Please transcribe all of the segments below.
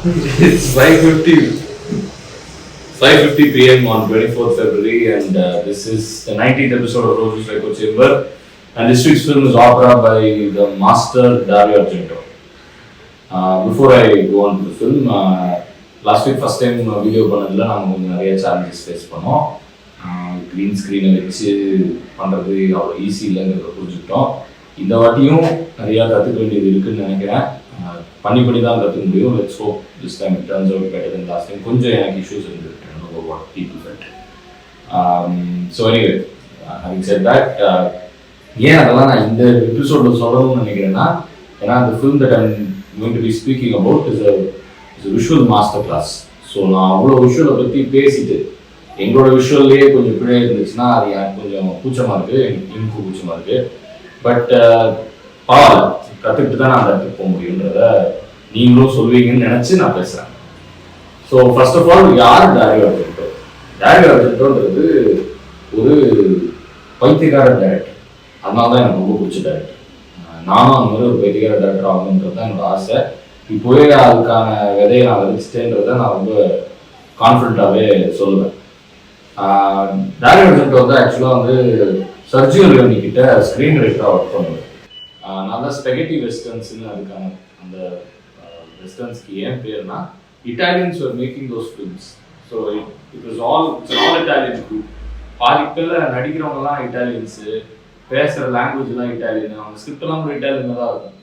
It's 5:50 p.m. on 24th February, and this is the 19th episode of Rose's Record Chamber. And this week's film is opera by the master Dario Argento. Before I go on to the film, last week first time video பண்ணதுல நாம கொஞ்சம் நிறைய challenges face பண்ணோம். Green screen வச்சு பண்றது அவ்வளோ easy இல்லைங்கிறத புரிஞ்சுக்கிட்டோம். இந்த வாட்டியும் நிறையா கற்றுக்க வேண்டியது இருக்குன்னு நினைக்கிறேன். பண்ணி தான் கற்றுக்க முடியும். Let's hope this time it turns out better then last time. கொஞ்சம் எனக்கு இஷ்யூஸ் இருந்துருக்கு. I don't know what people felt. So anyway, having said that, ஏன் அதெல்லாம் நான் இந்த எபிசோடில் சொல்லணும்னு நினைக்கிறேன்னா, ஏன்னா the film that I'm going to be speaking about is a visual master class. So நான் அவ்வளோ விஷுவலை பற்றி பேசிட்டு எங்களோட விஷுவல்லையே கொஞ்சம் பிழை இருந்துச்சுன்னா அது எனக்கு கொஞ்சம் கூச்சமாக இருக்குது, எனக்கு கூச்சமாக இருக்குது. பட் பரவாயில்ல, கற்றுக்கிட்டு தான் நான் அந்த இடத்துக்கு போக முடியுன்றத நீங்களும் சொல்வீங்கன்னு நினச்சி நான் பேசுகிறேன். ஸோ ஃபர்ஸ்ட் ஆஃப் ஆல், யார் டாரியோ அர்ஜென்டோ? டாரியோ அர்ஜென்டோன்றது ஒரு பைத்தியக்கார டேரக்டர். அதனால தான் எனக்கு ரொம்ப பிடிச்ச டேரக்டர். நானும் அந்த மாதிரி ஒரு பைத்தியக்கார டேரக்டர் ஆகணுன்றது தான் என்னோட ஆசை. இப்போவே அதுக்கான விதையை நான் விதைச்சிட்டேன்றதை நான் ரொம்ப கான்ஃபிடண்ட்டாகவே சொல்லுவேன். டாரியோ அர்ஜென்டோ வந்து ஆக்சுவலாக வந்து சர்ஜியோ லியோனி கிட்ட ஸ்க்ரீன் ரைட்டராக ஒர்க் பண்ணுவேன். நான் தான் ஸ்பெகட்டி வெஸ்டர்ன்ஸ்னு அதுக்கான அந்த வெஸ்டர்ன்ஸ்க்கு ஏன் பேர்னா, Italians were making those films. So it was all Italian group. பாதி பேர் நடிக்கிறவங்கலாம் இட்டாலியன்ஸு, பேசுகிற லாங்குவேஜ்லாம் இட்டாலியன், அவங்க ஸ்கிரிப்டெல்லாம் கூட இட்டாலியனில் தான் இருக்கும்.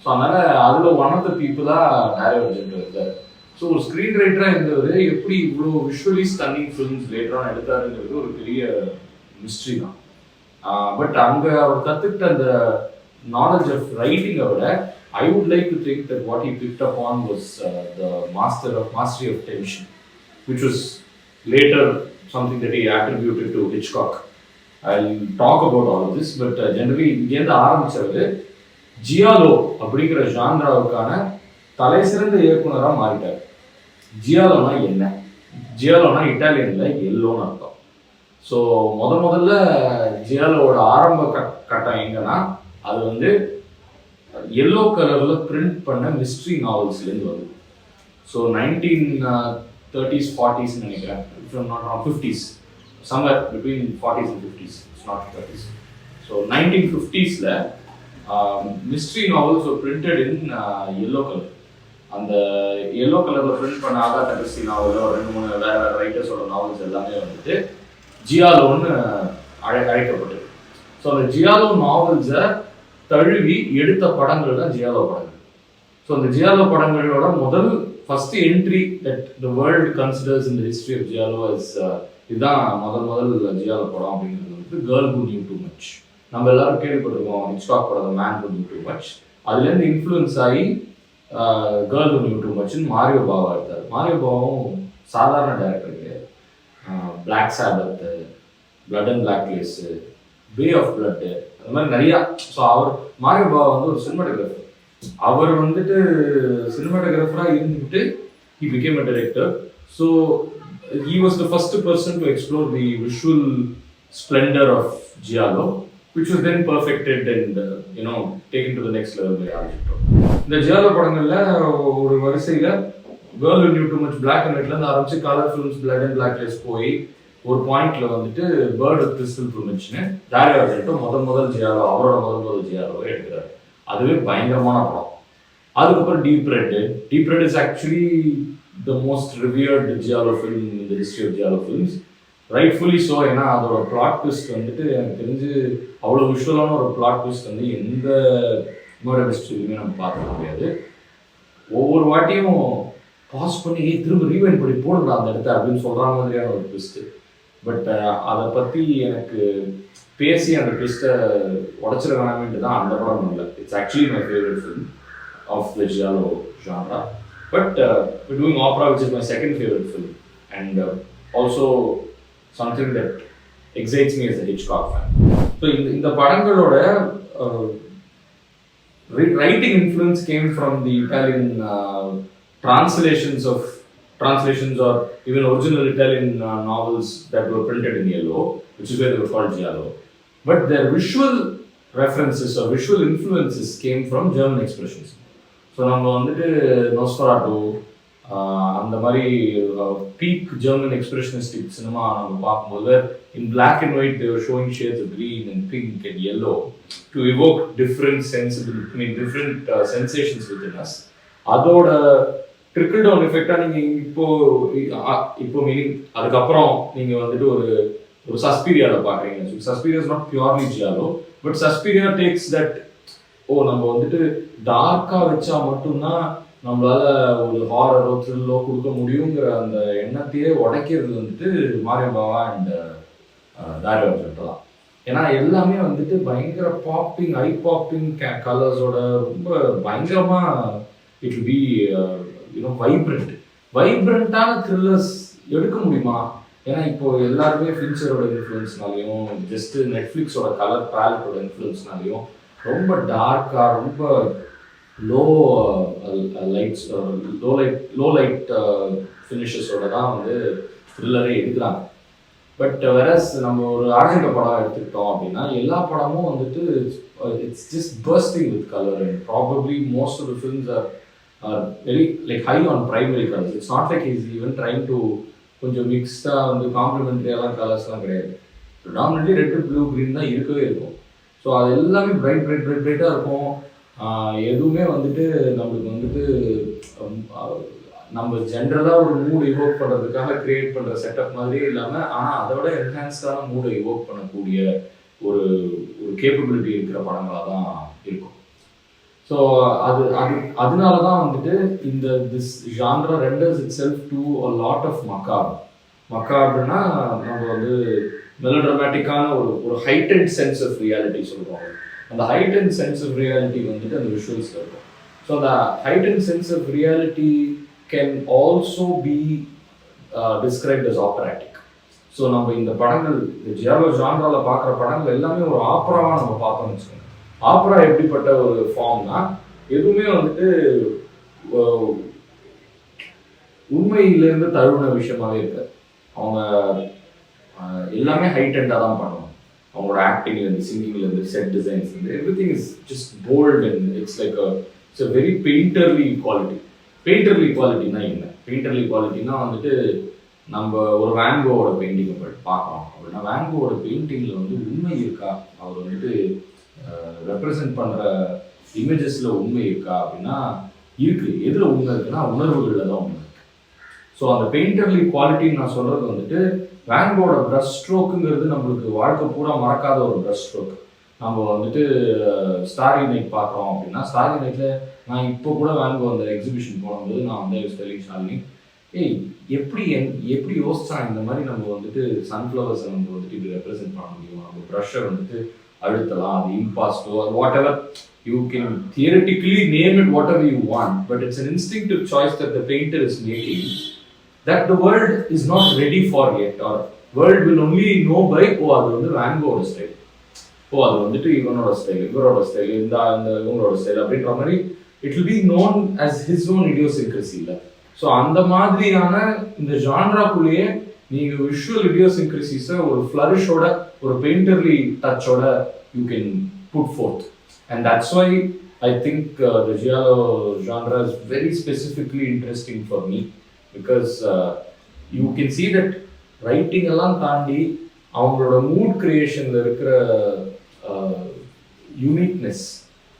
ஸோ அதனால் அதில் ஒன் ஆஃப் த பீப்புளாக டாரியோ அர்ஜென்டோ இருந்தார். ஸோ ஒரு ஸ்க்ரீன் ரைட்டராக இருந்தவர் எப்படி இவ்வளோ விஷுவலி ஸ்டன்னிங் ஃபிலிம்ஸ் லேட்டராக எடுத்தாருங்கிறது ஒரு பெரிய மிஸ்ட்ரி தான். பட் அங்கே அவர் கற்றுக்கிட்ட அந்த knowledge of writing விட, I would like to think that what he picked up on was the mastery of tension, which was later something that he attributed to Hitchcock. I'll talk about all of this, but generally இங்கேருந்து ஆரம்பிச்சவர் ஜியாலோ அப்படிங்கிற ஜான்ராவுக்கான தலை சிறந்த இயக்குனராக மாறிட்டார். ஜியாலோனா என்ன? ஜியாலோனா இட்டாலியனில் எல்லோன்னு அர்த்தம். So முதல்ல ஜியாலோவோட ஆரம்ப கட்டம் எங்கன்னா, அது வந்து எல்லோ கலரில் பிரிண்ட் பண்ண மிஸ்ட்ரி நாவல்ஸ்லேருந்து வருது. ஸோ 1930s 40s நினைக்கிறேன், if I'm not wrong, 50s, somewhere between 40s and 50s, it's not 30s. So 1950s mystery novels were printed in yellow color. அந்த எல்லோ கலரில் பிரிண்ட் பண்ண ஆகாத கிறிஸ்டி நாவலோ 2-3 வேறு ரைட்டர்ஸோட novels எல்லாமே வந்துட்டு ஜியாலோன்னு அழைக்கப்பட்டது. ஸோ அந்த ஜியாலோ நாவல்ஸை தழுவி எடுத்த படங்கள் தான் ஜியாலோ படங்கள். ஸோ அந்த ஜியாலோ படங்களோட first entry that the world considers in the history of giallo is இதுதான் முதல் ஜியாலோ படம் அப்படிங்கிறது வந்து girl who knew too much. நம்ம எல்லாரும் கேள்விப்பட்டிருக்கோம் ஹிட்ச்காக் படம் man who knew too much. அதுலேருந்து இன்ஃப்ளூயன்ஸ் ஆகி கேர்ள் ஹூ நியூ டூ மச்னு மாரியோ பாவா எடுத்தார். மாரியோ பாவாவும் சாதாரண டைரக்டர் கிடையாது. Black Sabbath, blood and black lace, bay of blood, அந்த மாதிரி நிறையா. ஸோ மாரியோ பாவா வந்து ஒரு சினிமாட்டோகிராஃபர். அவர் வந்துட்டு சினிமாட்டோகிராஃபராக இருந்துக்கிட்டு he became a director. So he was the first person to explore the visual splendor of Giallo, which was then perfected and taken to the next level by Argento. இந்த Giallo படங்களில் ஒரு வரிசையில் girl who knew too much black and ஒயிட்லேருந்து ஆரம்பிச்சு colour films, blood and black lace போய் ஒரு பாயிண்ட்ல வந்துட்டு பேர்ட் வித் கிறிஸ்டல் ப்ளூமிஜ்னு டாரியோ அர்ஜென்டோ முதல் ஜியாலோ, அவரோட முதல் ஜியாலோவை எடுக்கிறார். அதுவே பயங்கரமான படம். அதுக்கப்புறம் deep red is actually the most revered giallo film in the history of giallo films. Rightfully so. ஏன்னா அதோட பிளாட் ட்விஸ்ட் வந்துட்டு எனக்கு தெரிஞ்சு அவ்வளோ விஷுவலான ஒரு பிளாட் ட்விஸ்ட் வந்து எந்த மர்டர் மிஸ்ட்ரிலையுமே நம்ம பார்க்க முடியாது. ஒவ்வொரு வாட்டியும் பாஸ் பண்ணி திரும்ப ரீவைண்ட் பண்ணி போடுங்க அந்த இடத்த அப்படின்னு சொல்கிற மாதிரியான ஒரு ட்விஸ்ட்டு. பட் அதை பற்றி எனக்கு பேசி அந்த ட்விஸ்ட்டை உடச்சிட வேணாமேன்ட்டு தான் அந்த படம் இல்லை. It's actually my favourite film of the giallo genre. But we're doing opera, which is my second favorite film, and also something that excites me as a Hitchcock fan. So இந்த படங்களோட writing influence came from the Italian translations or even original Italian novels that were printed in yellow, which is why they were called Giallo. But their visual references or visual influences came from German expressionism. So நம்ம வந்துட்டு நோஸ்ஃபெராட்டோ, அந்த மாதிரி peak German எக்ஸ்பிரஷனிஸ்டிக் cinema நம்ம பார்க்கும்போது in black and white they're showing shades of green and pink and yellow to evoke different different sensations within us. அதோட trickle down எஃபெக்டாக நீங்கள் இப்போ மீனிங் அதுக்கப்புறம் நீங்கள் வந்துட்டு ஒரு சஸ்பீரியாவில் பார்க்குறீங்க. Suspiria is not purely giallo, but Suspiria takes that நம்ம வந்துட்டு டார்க்காக வச்சா மட்டும்தான் நம்மளால ஒரு ஹாரரோ த்ரில்லோ கொடுக்க முடியுங்கிற அந்த எண்ணத்தையே உடைக்கிறது வந்துட்டு மாரியோ பாவா அண்ட் தாரியோ அர்ஜென்டோ தான். ஏன்னா எல்லாமே வந்துட்டு பயங்கர பாப்பிங் ஐ பாப்பிங் கலர்ஸோட ரொம்ப பயங்கரமா இட் வில் பி வைப்ரண்டான த்ரில்லர்ஸ் எடுக்க முடியுமா? ஏன்னா இப்போ எல்லாருமே ஃபியூச்சரோட இன்ஃப்ளூயன்ஸ்னாலையும் ஜஸ்ட் நெட்ஃப்ளிக்ஸோட கலர் பேலட்டோட இன்ஃப்ளூயன்ஸ்னாலையும் ரொம்ப டார்க்கா ரொம்ப லோ லைட் ஃபினிஷஸோட தான் வந்து த்ரில்லரே எடுக்கிறாங்க. பட் வெரஸ் நம்ம ஒரு ஆர்ஜென்டோ படம் எடுத்துக்கிட்டோம் அப்படின்னா எல்லா படமும் வந்துட்டு it's just bursting with colour and probably most of the films are very like high on primary colours. It's not like is even trying to கொஞ்சம் மிக்ஸ்டாக வந்து காம்ப்ளிமெண்ட்ரியாலாம் கலர்ஸ்லாம் கிடையாது. ப்ரிடாமினெட்லி ரெட் ப்ளூ க்ரீன் தான் இருக்கவே இருக்கும். ஸோ அது எல்லாமே பிரைட்டாக இருக்கும். எதுவுமே வந்துட்டு நம்மளுக்கு வந்துட்டு நம்ம ஜென்ரலாக ஒரு மூடு இவோக் பண்ணுறதுக்காக கிரியேட் பண்ணுற செட்டப் மாதிரியே இல்லாமல் ஆனால் அதோட என்ஹான்ஸ்டான மூடை இவோக் பண்ணக்கூடிய ஒரு கேப்பபிலிட்டி இருக்கிற படங்களாக தான் இருக்கும். ஸோ அதனால தான் வந்துட்டு this genre renders itself to a lot of மக்காப்னா நம்ம வந்து மெலோட்ராமேட்டிக்கான ஒரு ஹைட்டட் சென்ஸ் ஆஃப் ரியாலிட்டி சொல்லுவாங்க. அந்த ஹைட்டட் சென்ஸ் ஆஃப் ரியாலிட்டி வந்துட்டு அந்த விஷுவல்ஸில் இருக்கும். ஸோ அந்த ஹைட்டட் sense of reality can also be described as operatic. So நம்ம இந்த படங்கள் இந்த ஜியாலோ ஜான்ராவில் பார்க்குற படங்கள் எல்லாமே ஒரு ஆப்பராவாக நம்ம பார்த்தோம்னு வச்சுக்கோங்க. ஆப்பரா எப்படிப்பட்ட ஒரு ஃபார்ம்னா எதுவுமே வந்துட்டு உண்மையிலேருந்து தழுவின விஷயமாவே இருக்காது. அவங்க எல்லாமே ஹைட்டண்டாக தான் பண்ணுவாங்க. அவங்களோட ஆக்டிங்லேருந்து சிங்கிங்லேருந்து செட் டிசைன்ஸ்லேருந்து everything is just bold and it's like it's a very painterly quality. Painterly குவாலிட்டினா என்ன? பெயிண்டர்லி குவாலிட்டினா வந்துட்டு நம்ம ஒரு வேங்கோவோட பெயிண்டிங்கை பார்க்குறோம் அப்படின்னா வேங்கோவோட பெயிண்டிங்கில் வந்து உண்மை இருக்கா, அவர் வந்துட்டு ரெப்ரசன்ட் பண்ணுற இமேஜஸில் உண்மை இருக்கா அப்படின்னா இருக்குது. எதில் உண்மை இருக்குன்னா உணர்வுகளில் தான் உண்மை இருக்குது. ஸோ அந்த பெயிண்டர்லி குவாலிட்டின்னு நான் சொல்கிறது வந்துட்டு வேங்கோட ப்ரஷ் ஸ்ட்ரோக்குங்கிறது நம்மளுக்கு வாழ்க்கை பூரா மறக்காத ஒரு ப்ரஷ் ஸ்ட்ரோக். நம்ம வந்துட்டு ஸ்டாரி நைட் பார்க்குறோம் அப்படின்னா ஸ்டாரி நைட்டில் நான் இப்போ கூட வேங்கோ அந்த எக்ஸிபிஷன் போகும்போது நான் வந்து ஸ்டெலிங் ஷாலினி எப்படி யோசிச்சான் இந்த மாதிரி நம்ம வந்துட்டு சன்ஃப்ளவர்ஸை நம்ம வந்துட்டு இப்படி ரெப்ரசென்ட் பண்ண முடியும், நம்ம ப்ரஷ்ஷை வந்துட்டு அழுத்தலாம், அது இம்பாஸ்டோ, அது whatever you can theoretically name it whatever you want, but it's an instinctive choice that the painter is making that the world is not ready for yet, or world will only know by அது வந்து வேங்கோட style, அது வந்துட்டு இவனோட style, இவரோட style, இந்த இவங்களோட style அப்படின்ற மாதிரி it will be known as his own idiosyncrasy இல்லை. ஸோ அந்த மாதிரியான இந்த ஜான்ராக்குள்ளேயே நீங்கள் விஷுவல் இடியோசின்க்ரசிஸை ஒரு ஃப்ளரிஷோட ஒரு பெயிண்டர்லி டச்சோட you can put forth. And that's why I think the giallo genre is very specifically interesting for me. Because you can see that writing எல்லாம் தாண்டி அவங்களோட மூட் கிரியேஷன்ல இருக்கிற uniqueness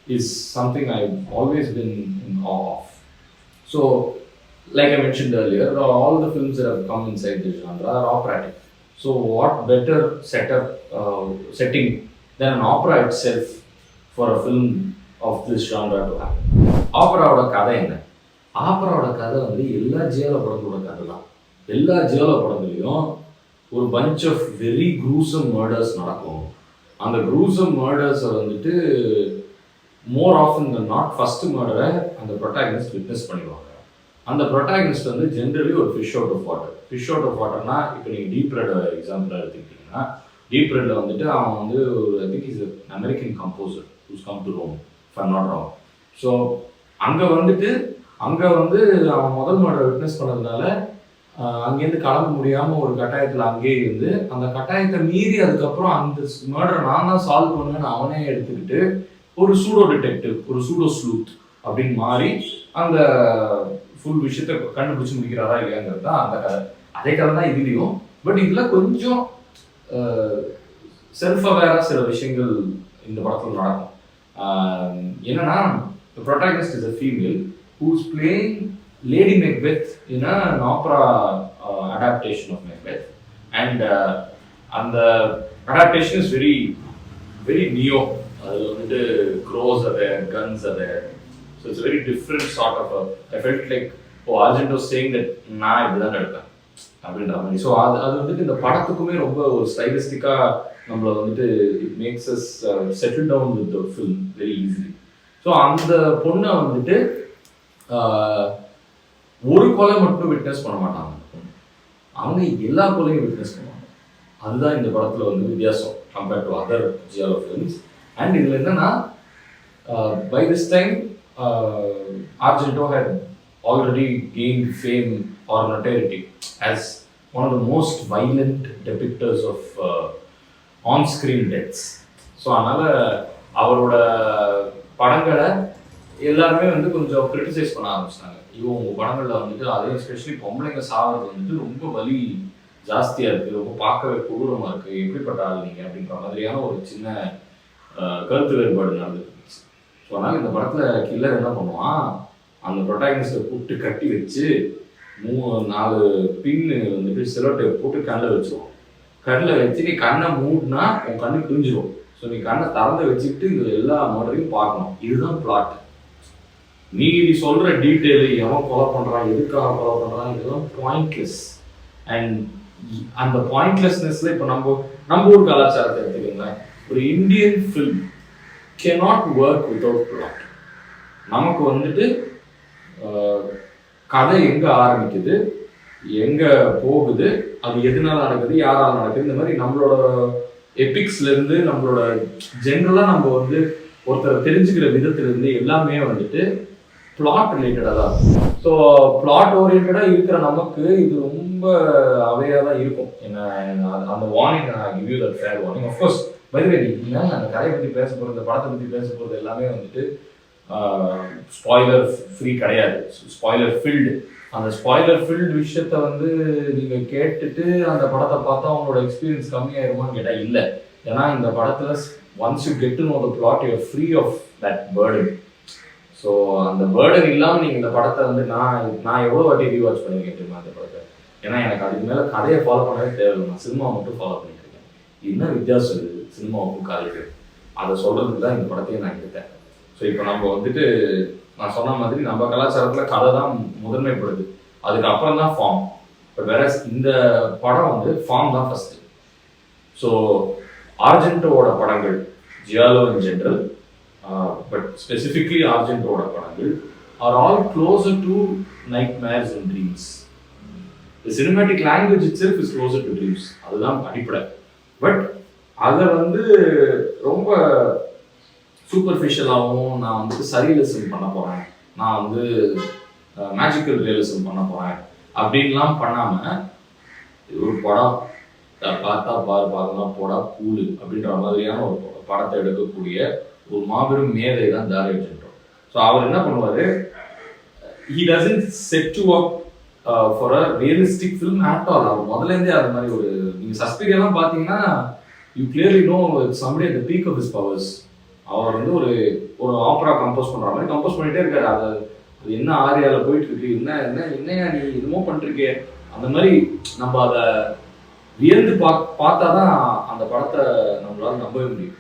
is something I've always been in awe of. So like I mentioned earlier, all the films that have come inside this genre are operatic. So what better setting than an opera itself for a film of this genre to happen. ஆப்பராவோட கதை என்ன? ஆப்பராவோட கதை வந்து எல்லா ஜியாலோ படங்களோட கதை தான். எல்லா giallo படங்களையும் ஒரு punch of very gruesome murders நடக்கும். அந்த க்ரூசம் மர்டர்ஸை வந்துட்டு more often then not first மர்டரை அந்த ப்ரொட்டாகனிஸ்ட் விட்னஸ் பண்ணிடுவாங்க. அந்த ப்ரொட்டாகனிஸ்ட் வந்து ஜென்ரலி ஒரு fish out of water. Fish out of வாட்டர்னா இப்போ நீங்கள் டீப் ரெட் எக்ஸாம்பிளாக எடுத்துக்கிட்டிங்கன்னா டீப் ரெட்டில் வந்துட்டு அவன் வந்து ஒரு I think is American composer who's come to Rome if I'm not wrong. So அங்கே வந்து அவன் முதல் மர்டரை விட்னஸ் பண்ணதுனால அங்கேருந்து கிளம்ப முடியாமல் ஒரு கட்டாயத்தில் அங்கேயே இருந்து அந்த கட்டாயத்தை மீறி அதுக்கப்புறம் அந்த மர்டரை நான் தான் சால்வ் பண்ணுவேன்னு அவனே எடுத்துக்கிட்டு ஒரு சூடோ டிடெக்டிவ், ஒரு சூடோ ஸ்லூத் அப்படின்னு மாறி அந்த ஃபுல் விஷயத்தை கண்டுபிடிச்சு முடிக்கிறாரா இல்லையாங்கிறது தான் அந்த கதை. அதே கதை தான் இதுலேயும். பட் இதில் கொஞ்சம் செல்ஃப் அவேராக சில விஷயங்கள் இந்த படத்தில் நடக்கும். என்னன்னா, the protagonist is a female who's playing Lady Macbeth in an opera adaptation of Macbeth, and அந்த adaptation is very very neo. அதில் வந்துட்டு crows are there, guns are there, so it's a very different sort of I felt like Argento saying that நான் இப்படிதான் எடுப்பேன் அப்படின்ற மாதிரி. So அது வந்துட்டு இந்த படத்துக்குமே ரொம்ப ஒரு ஸ்டைலிஸ்டிக்காக நம்மளை வந்துட்டு it makes us settle down with the film very easily. So அந்த பொண்ணை வந்துட்டு ஒரு கொலை மட்டும் விட்னஸ் பண்ண மாட்டாங்க, அவங்க எல்லா கொலையும் விட்னஸ் பண்ணுவாங்க. அதுதான் இந்த படத்தில் வந்து வித்தியாசம் compared to other giallo films. And இதில் என்னன்னா, by this time Argento had already gained fame or notoriety as one of the most violent depictors of on-screen deaths. So அதனால் அவரோட படங்களை எல்லாருமே வந்து கொஞ்சம் கிரிட்டிசைஸ் பண்ண ஆரம்பிச்சிட்டாங்க. இவங்க படங்களில் வந்துட்டு அதே எஸ்பெஷலி பொம்பளைங்க சாகிறது வந்துட்டு ரொம்ப வலி ஜாஸ்தியாக இருக்குது, ரொம்ப பார்க்கவே கொடூரமாக இருக்குது, எப்படிப்பட்ட ஆள் நீங்கள் அப்படின்ற மாதிரியான ஒரு சின்ன கருத்து வேறுபாடு நடந்துட்டு இருந்துச்சு. ஸோ அதனால் இந்த படத்தில் கில்லர் என்ன பண்ணுவான், அந்த ப்ரொட்டாகனிஸ்ட்டை கூப்பிட்டு கட்டி வச்சு 3-4 பின்னு வந்துட்டு செலோடேப் போட்டு கண்ணில் வச்சுருவோம். கண்ணில் வச்சு நீ கண்ணை மூடினா உன் கண்ணு கிழிஞ்சிரும். ஸோ நீ கண்ணை திறந்து வச்சுக்கிட்டு இந்த எல்லா மர்டரையும் பார்க்கணும். இதுதான் பிளாட். நீ சொல்கிற டீட்டெயிலு, எவன் கொலை பண்ணுறான், எதுக்காக கொலை பண்ணுறான், இதெல்லாம் பாயிண்ட்லெஸ். அண்ட் அந்த பாயிண்ட்லெஸ்னஸ்ல இப்போ நம்ம ஊர் கலாச்சாரத்தை எடுத்துக்கோங்களேன். ஒரு Indian film cannot work without plot. நமக்கு வந்துட்டு கதை எங்கே ஆரம்பிக்குது, எங்கே போகுது, அது எதனால நடக்குது, யாரால் நடக்குது, இந்த மாதிரி நம்மளோட எபிக்ஸ்லேருந்து நம்மளோட ஜென்ரலாக நம்ம வந்து ஒருத்தரை தெரிஞ்சுக்கிற விதத்துலேருந்து எல்லாமே வந்துட்டு பிளாட் ரிலேட்டடாக தான் இருக்கும். ஸோ பிளாட் ஓரியன்டாக இருக்கிற நமக்கு இது ரொம்ப அவையாக தான் இருக்கும். என்ன அந்த வார்னிங் நான் give you that fair warning. Of course by the way, நீங்க அந்த கதையை பற்றி பேச போகிறது, இந்த படத்தை பற்றி பேச போகிறது எல்லாமே வந்துட்டு ஸ்பாய்லர் ஃப்ரீ கிடையாது, ஸ்பாய்லர் ஃபில்டு. அந்த ஸ்பாய்லர் ஃபில்டு விஷயத்த வந்து நீங்கள் கேட்டுட்டு அந்த படத்தை பார்த்தா அவங்களோட எக்ஸ்பீரியன்ஸ் கம்மியாயிருமான்னு கேட்டால் இல்லை. ஏன்னா இந்த படத்தில் once you get to know the plot you are free of that burden. So அந்த பேர்டன் இல்லாமல் நீங்கள் இந்த படத்தை வந்து நான் எவ்வளோ வாட்டி ரீவாட்ச் பண்ணியிருக்கேன் தெரியுமா அந்த படத்தை. ஏன்னா எனக்கு அதுக்கு மேலே கதையை ஃபாலோ பண்ணவே தேவையில்லை, நான் சினிமா மட்டும் ஃபாலோ பண்ணிட்டு இருக்கேன். என்ன வித்தியாசம் இருக்குது சினிமாவுக்கும் கதைக்கு, அதை சொல்கிறதுக்கு தான் இந்த படத்தையும் நான் எடுத்தேன். ஸோ இப்போ நம்ம வந்துட்டு நான் சொன்ன மாதிரி நம்ம கலாச்சாரத்தில் கதை தான் முதன்மைப்படுது, அதுக்கப்புறம் தான் ஃபார்ம். பட் வேற இந்த படம் வந்து ஃபார்ம் தான் ஃபஸ்ட்டு. ஸோ ஆர்ஜென்டோவோட படங்கள், giallo in general, but specifically ஆர்ஜென்டோவோட படங்கள் are all closer to nightmares and dreams. The cinematic language itself is closer to dreams, அதுதான் அடிப்படை. பட் அதை வந்து ரொம்ப சூப்பர்ஃபிஷியலாகவும் நான் வந்து சரியலிசம் பண்ண போகிறேன், நான் வந்து மேஜிக்கல் ரியலிசம் பண்ண போகிறேன் அப்படின்லாம் பண்ணாமல் ஒரு படம் பார்த்தா பார்க்கலாம் போடா கூலு அப்படின்ற மாதிரியான ஒரு படத்தை எடுக்கக்கூடிய ஒரு மாபெரும் மேதை தான் தாரியோ அர்ஜென்டோ. ஸோ அவர் என்ன பண்ணுவார், he doesn't set you up for a realistic film at all. அவர் முதலேருந்தே அது மாதிரி ஒரு, நீங்கள் சஸ்பீரியெல்லாம் பார்த்தீங்கன்னா you clearly know somebody at the peak of his powers. அவர் வந்து ஒரு ஆப்பரா கம்போஸ் பண்ணுற மாதிரி கம்போஸ் பண்ணிகிட்டே இருக்காரு. அது என்ன ஆரியாவில் போயிட்டு இருக்கு, என்னையா நீ என்னமோ பண்ணிருக்கே, அந்த மாதிரி நம்ம அதை வியந்து பார்த்தா தான் அந்த படத்தை நம்மளால நம்பவே முடியும்.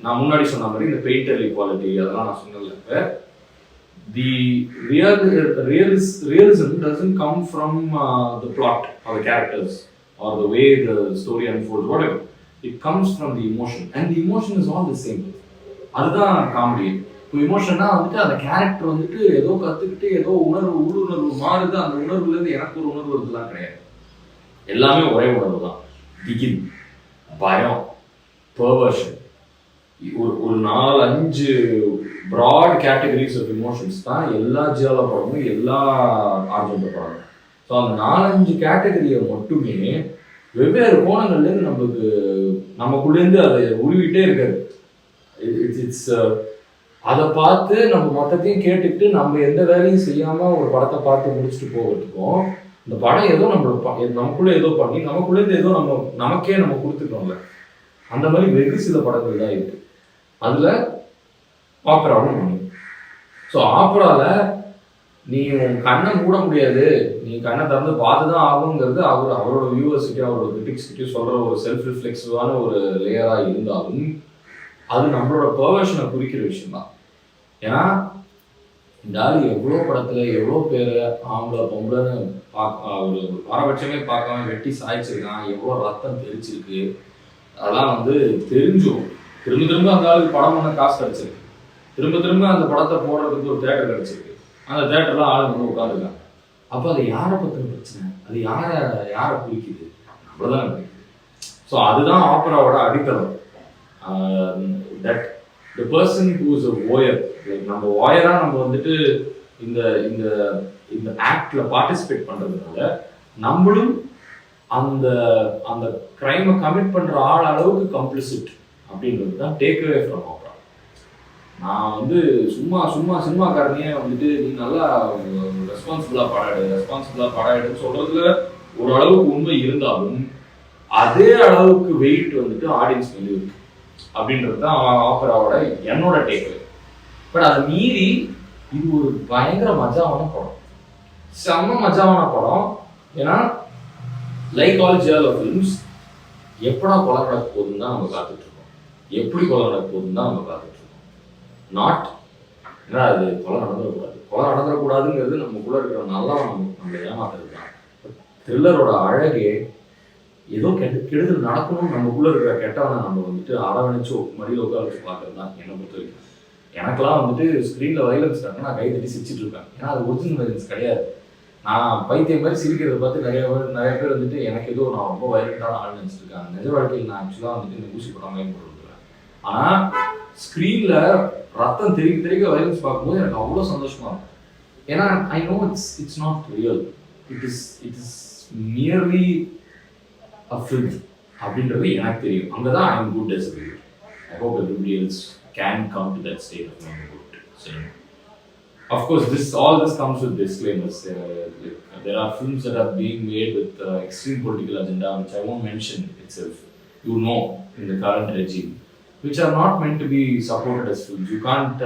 நான் முன்னாடி சொன்ன மாதிரி இந்த பெயிண்டர் ஈக்வாலிட்டி அதெல்லாம் நான் சொன்னதில்ல. The realism doesn't come from the plot or the characters or the way the story unfolds, whatever. It comes from the emotion, and the emotion is all the same. அதுதான் comedy. இப்போ இமோஷன்னா வந்துட்டு அந்த character வந்துட்டு ஏதோ கற்றுக்கிட்டு ஏதோ உள்ளுணர்வு மாறுது, அந்த உணர்வுலேருந்து எனக்கு ஒரு உணர்வு வருதுலாம் கிடையாது, எல்லாமே ஒரே உணர்வு தான். திகில், பயம், பெர்வர்ஷன், ஒரு 4-5 ப்ராட் கேட்டகரிஸ் ஆஃப் இமோஷன்ஸ் தான் எல்லா ஜியாலோ படமும் எல்லா ஆர்ஜென்டோ படமும். ஸோ அந்த 4-5 கேட்டகரியை மட்டுமே வெவ்வேறு கோணங்கள்லேருந்து நமக்குள்ளேருந்து அதை உருவிட்டே இருக்காது. இட்ஸ் அதை பார்த்து நம்ம மொத்தத்தையும் கேட்டுக்கிட்டு நம்ம எந்த வேலையும் செய்யாமல் ஒரு படத்தை பார்த்து முடிச்சுட்டு போகிறதுக்கும் இந்த படம் ஏதோ நமக்குள்ளே ஏதோ பண்ணி நமக்குள்ளேருந்து ஏதோ நமக்கே நம்ம கொடுத்துட்டோம்ல, அந்த மாதிரி வெகு சில படங்கள் தான் இருக்கு. அதில் ஆப்பராவும் ஒன்று. ஸோ ஆப்பராவில் நீ உன் கண்ணை மூட முடியாது, நீ கண்ணை திறந்து பார்த்து தான் ஆகுங்கிறது அவரோட வியூவர்ஸ்கிட்டயும் அவரோட கிரிட்டிக்ஸ்கிட்டையும் சொல்கிற ஒரு செல்ஃப் ரிஃப்ளெக்சிவான ஒரு லேயராக இருந்தாலும் அது நம்மளோட பர்வர்ஷனை குறிக்கிற விஷயம் தான். ஏன்னா டாலி எவ்வளோ படத்தில் எவ்வளோ பேர் ஆம்பளை பொம்பளைன்னு ஒரு பாரபட்சமே பார்க்காம வெட்டி சாய்ச்சிருக்கான், எவ்வளோ ரத்தம் தெரிச்சிருக்கு, அதெல்லாம் தெரிஞ்சும் திரும்ப அந்த ஆளுக்கு படம் பண்ண காசு கிடச்சிருக்கு, திரும்ப அந்த படத்தை போடுறதுக்கு ஒரு தேட்டர் கிடச்சிருக்கு, அந்த தேட்டர்லாம் ஆளு உட்காந்துருக்காங்க. அப்போ அது யாரை பற்றின பிரச்சனை, அது யாரை குறிக்குது, நம்மளதான் குறிக்குது. ஸோ அதுதான் ஆப்பராவோட அடித்தளம். That the person who is a voyeur, நம்ம ஓயரா நம்ம இந்த இந்த இந்த ஆக்ட்ல பார்ட்டிசிபேட் பண்றதுனால நம்மளும் அந்த அந்த கிரைமை கமிட் பண்ற ஆள் அளவுக்கு கம்ப்ளிசிட் அப்படின்றது தான் டேக் அவே ஃப்ரம் ஆப்பரா. நான் சும்மா சினிமாக்காரனையே நீ நல்லா ரெஸ்பான்சிபிளா படம் சொல்றதுல ஒரு அளவுக்கு உண்மை இருந்தாலும் அதே அளவுக்கு வெயிட் ஆடியன்ஸ் மேலே இருக்கு அப்படின்றது தான் ஆப்பராவோட என்னோட டேக். பட் அதை மீறி இது ஒரு பயங்கர மஜாவான படம், செம்ம மஜாவான படம். ஏன்னா லைக் ஆல் ஜியாலோ ஃபிலிம்ஸ் எப்படா கொலை நடக்க போகுதுன்னு தான் நம்ம காத்துட்டு இருக்கோம், எப்படி கொலை நடக்க போகுதுன்னு தான் நம்ம காத்துட்டு இருக்கோம். நாட் ஏன்னா அது கொலை நடந்துடக்கூடாதுங்கிறது நமக்குள்ள இருக்கிற நல்லா நம்ம ஏமாத்துறது தான். த்ரில்லரோட அழகே ஏதோ கெடுதல் நடக்கணும்னு நமக்குள்ள இருக்கிற கெட்டவனை நம்ம அரவணைச்சு மடியில் உட்கார வச்சு பார்க்கறது தான் என்னை பொறுத்த வரைக்கும். எனக்கெல்லாம் ஸ்க்ரீனில் வைலன்ஸ் நடக்கும், நான் கை தட்டி சிரிச்சிட்டு இருக்கேன். ஏன்னா அது ஒரிஜினல் வைலன்ஸ் கிடையாது. நான் பைத்தியம் மாதிரி சிரிக்கிறத பார்த்து நிறைய பேர் எனக்கு ஏதோ நான் ரொம்ப வைலண்டான ஆள் நினச்சிருக்காங்க. நிஜ வாழ்க்கையில் நான் ஆக்சுவலாக இந்த ஊசி படம் போட்டுருக்கேன். ஆனால் ஸ்க்ரீனில் ரத்தம் தெரிக்க வைலன்ஸ் பார்க்கும்போது எனக்கு அவ்வளோ சந்தோஷமா இருக்கும். ஏன்னா I know it's not real, it is nearly a film அப்படின்றது எனக்கு தெரியும். அங்கதான் I am good as a viewer. I hope everybody else can come to that state of being good cinema. Of course, all this comes with disclaimers. There are films that are being made with extreme political agenda, which I won't mention itself. In the current regime, which are not meant to be supported as films. You can't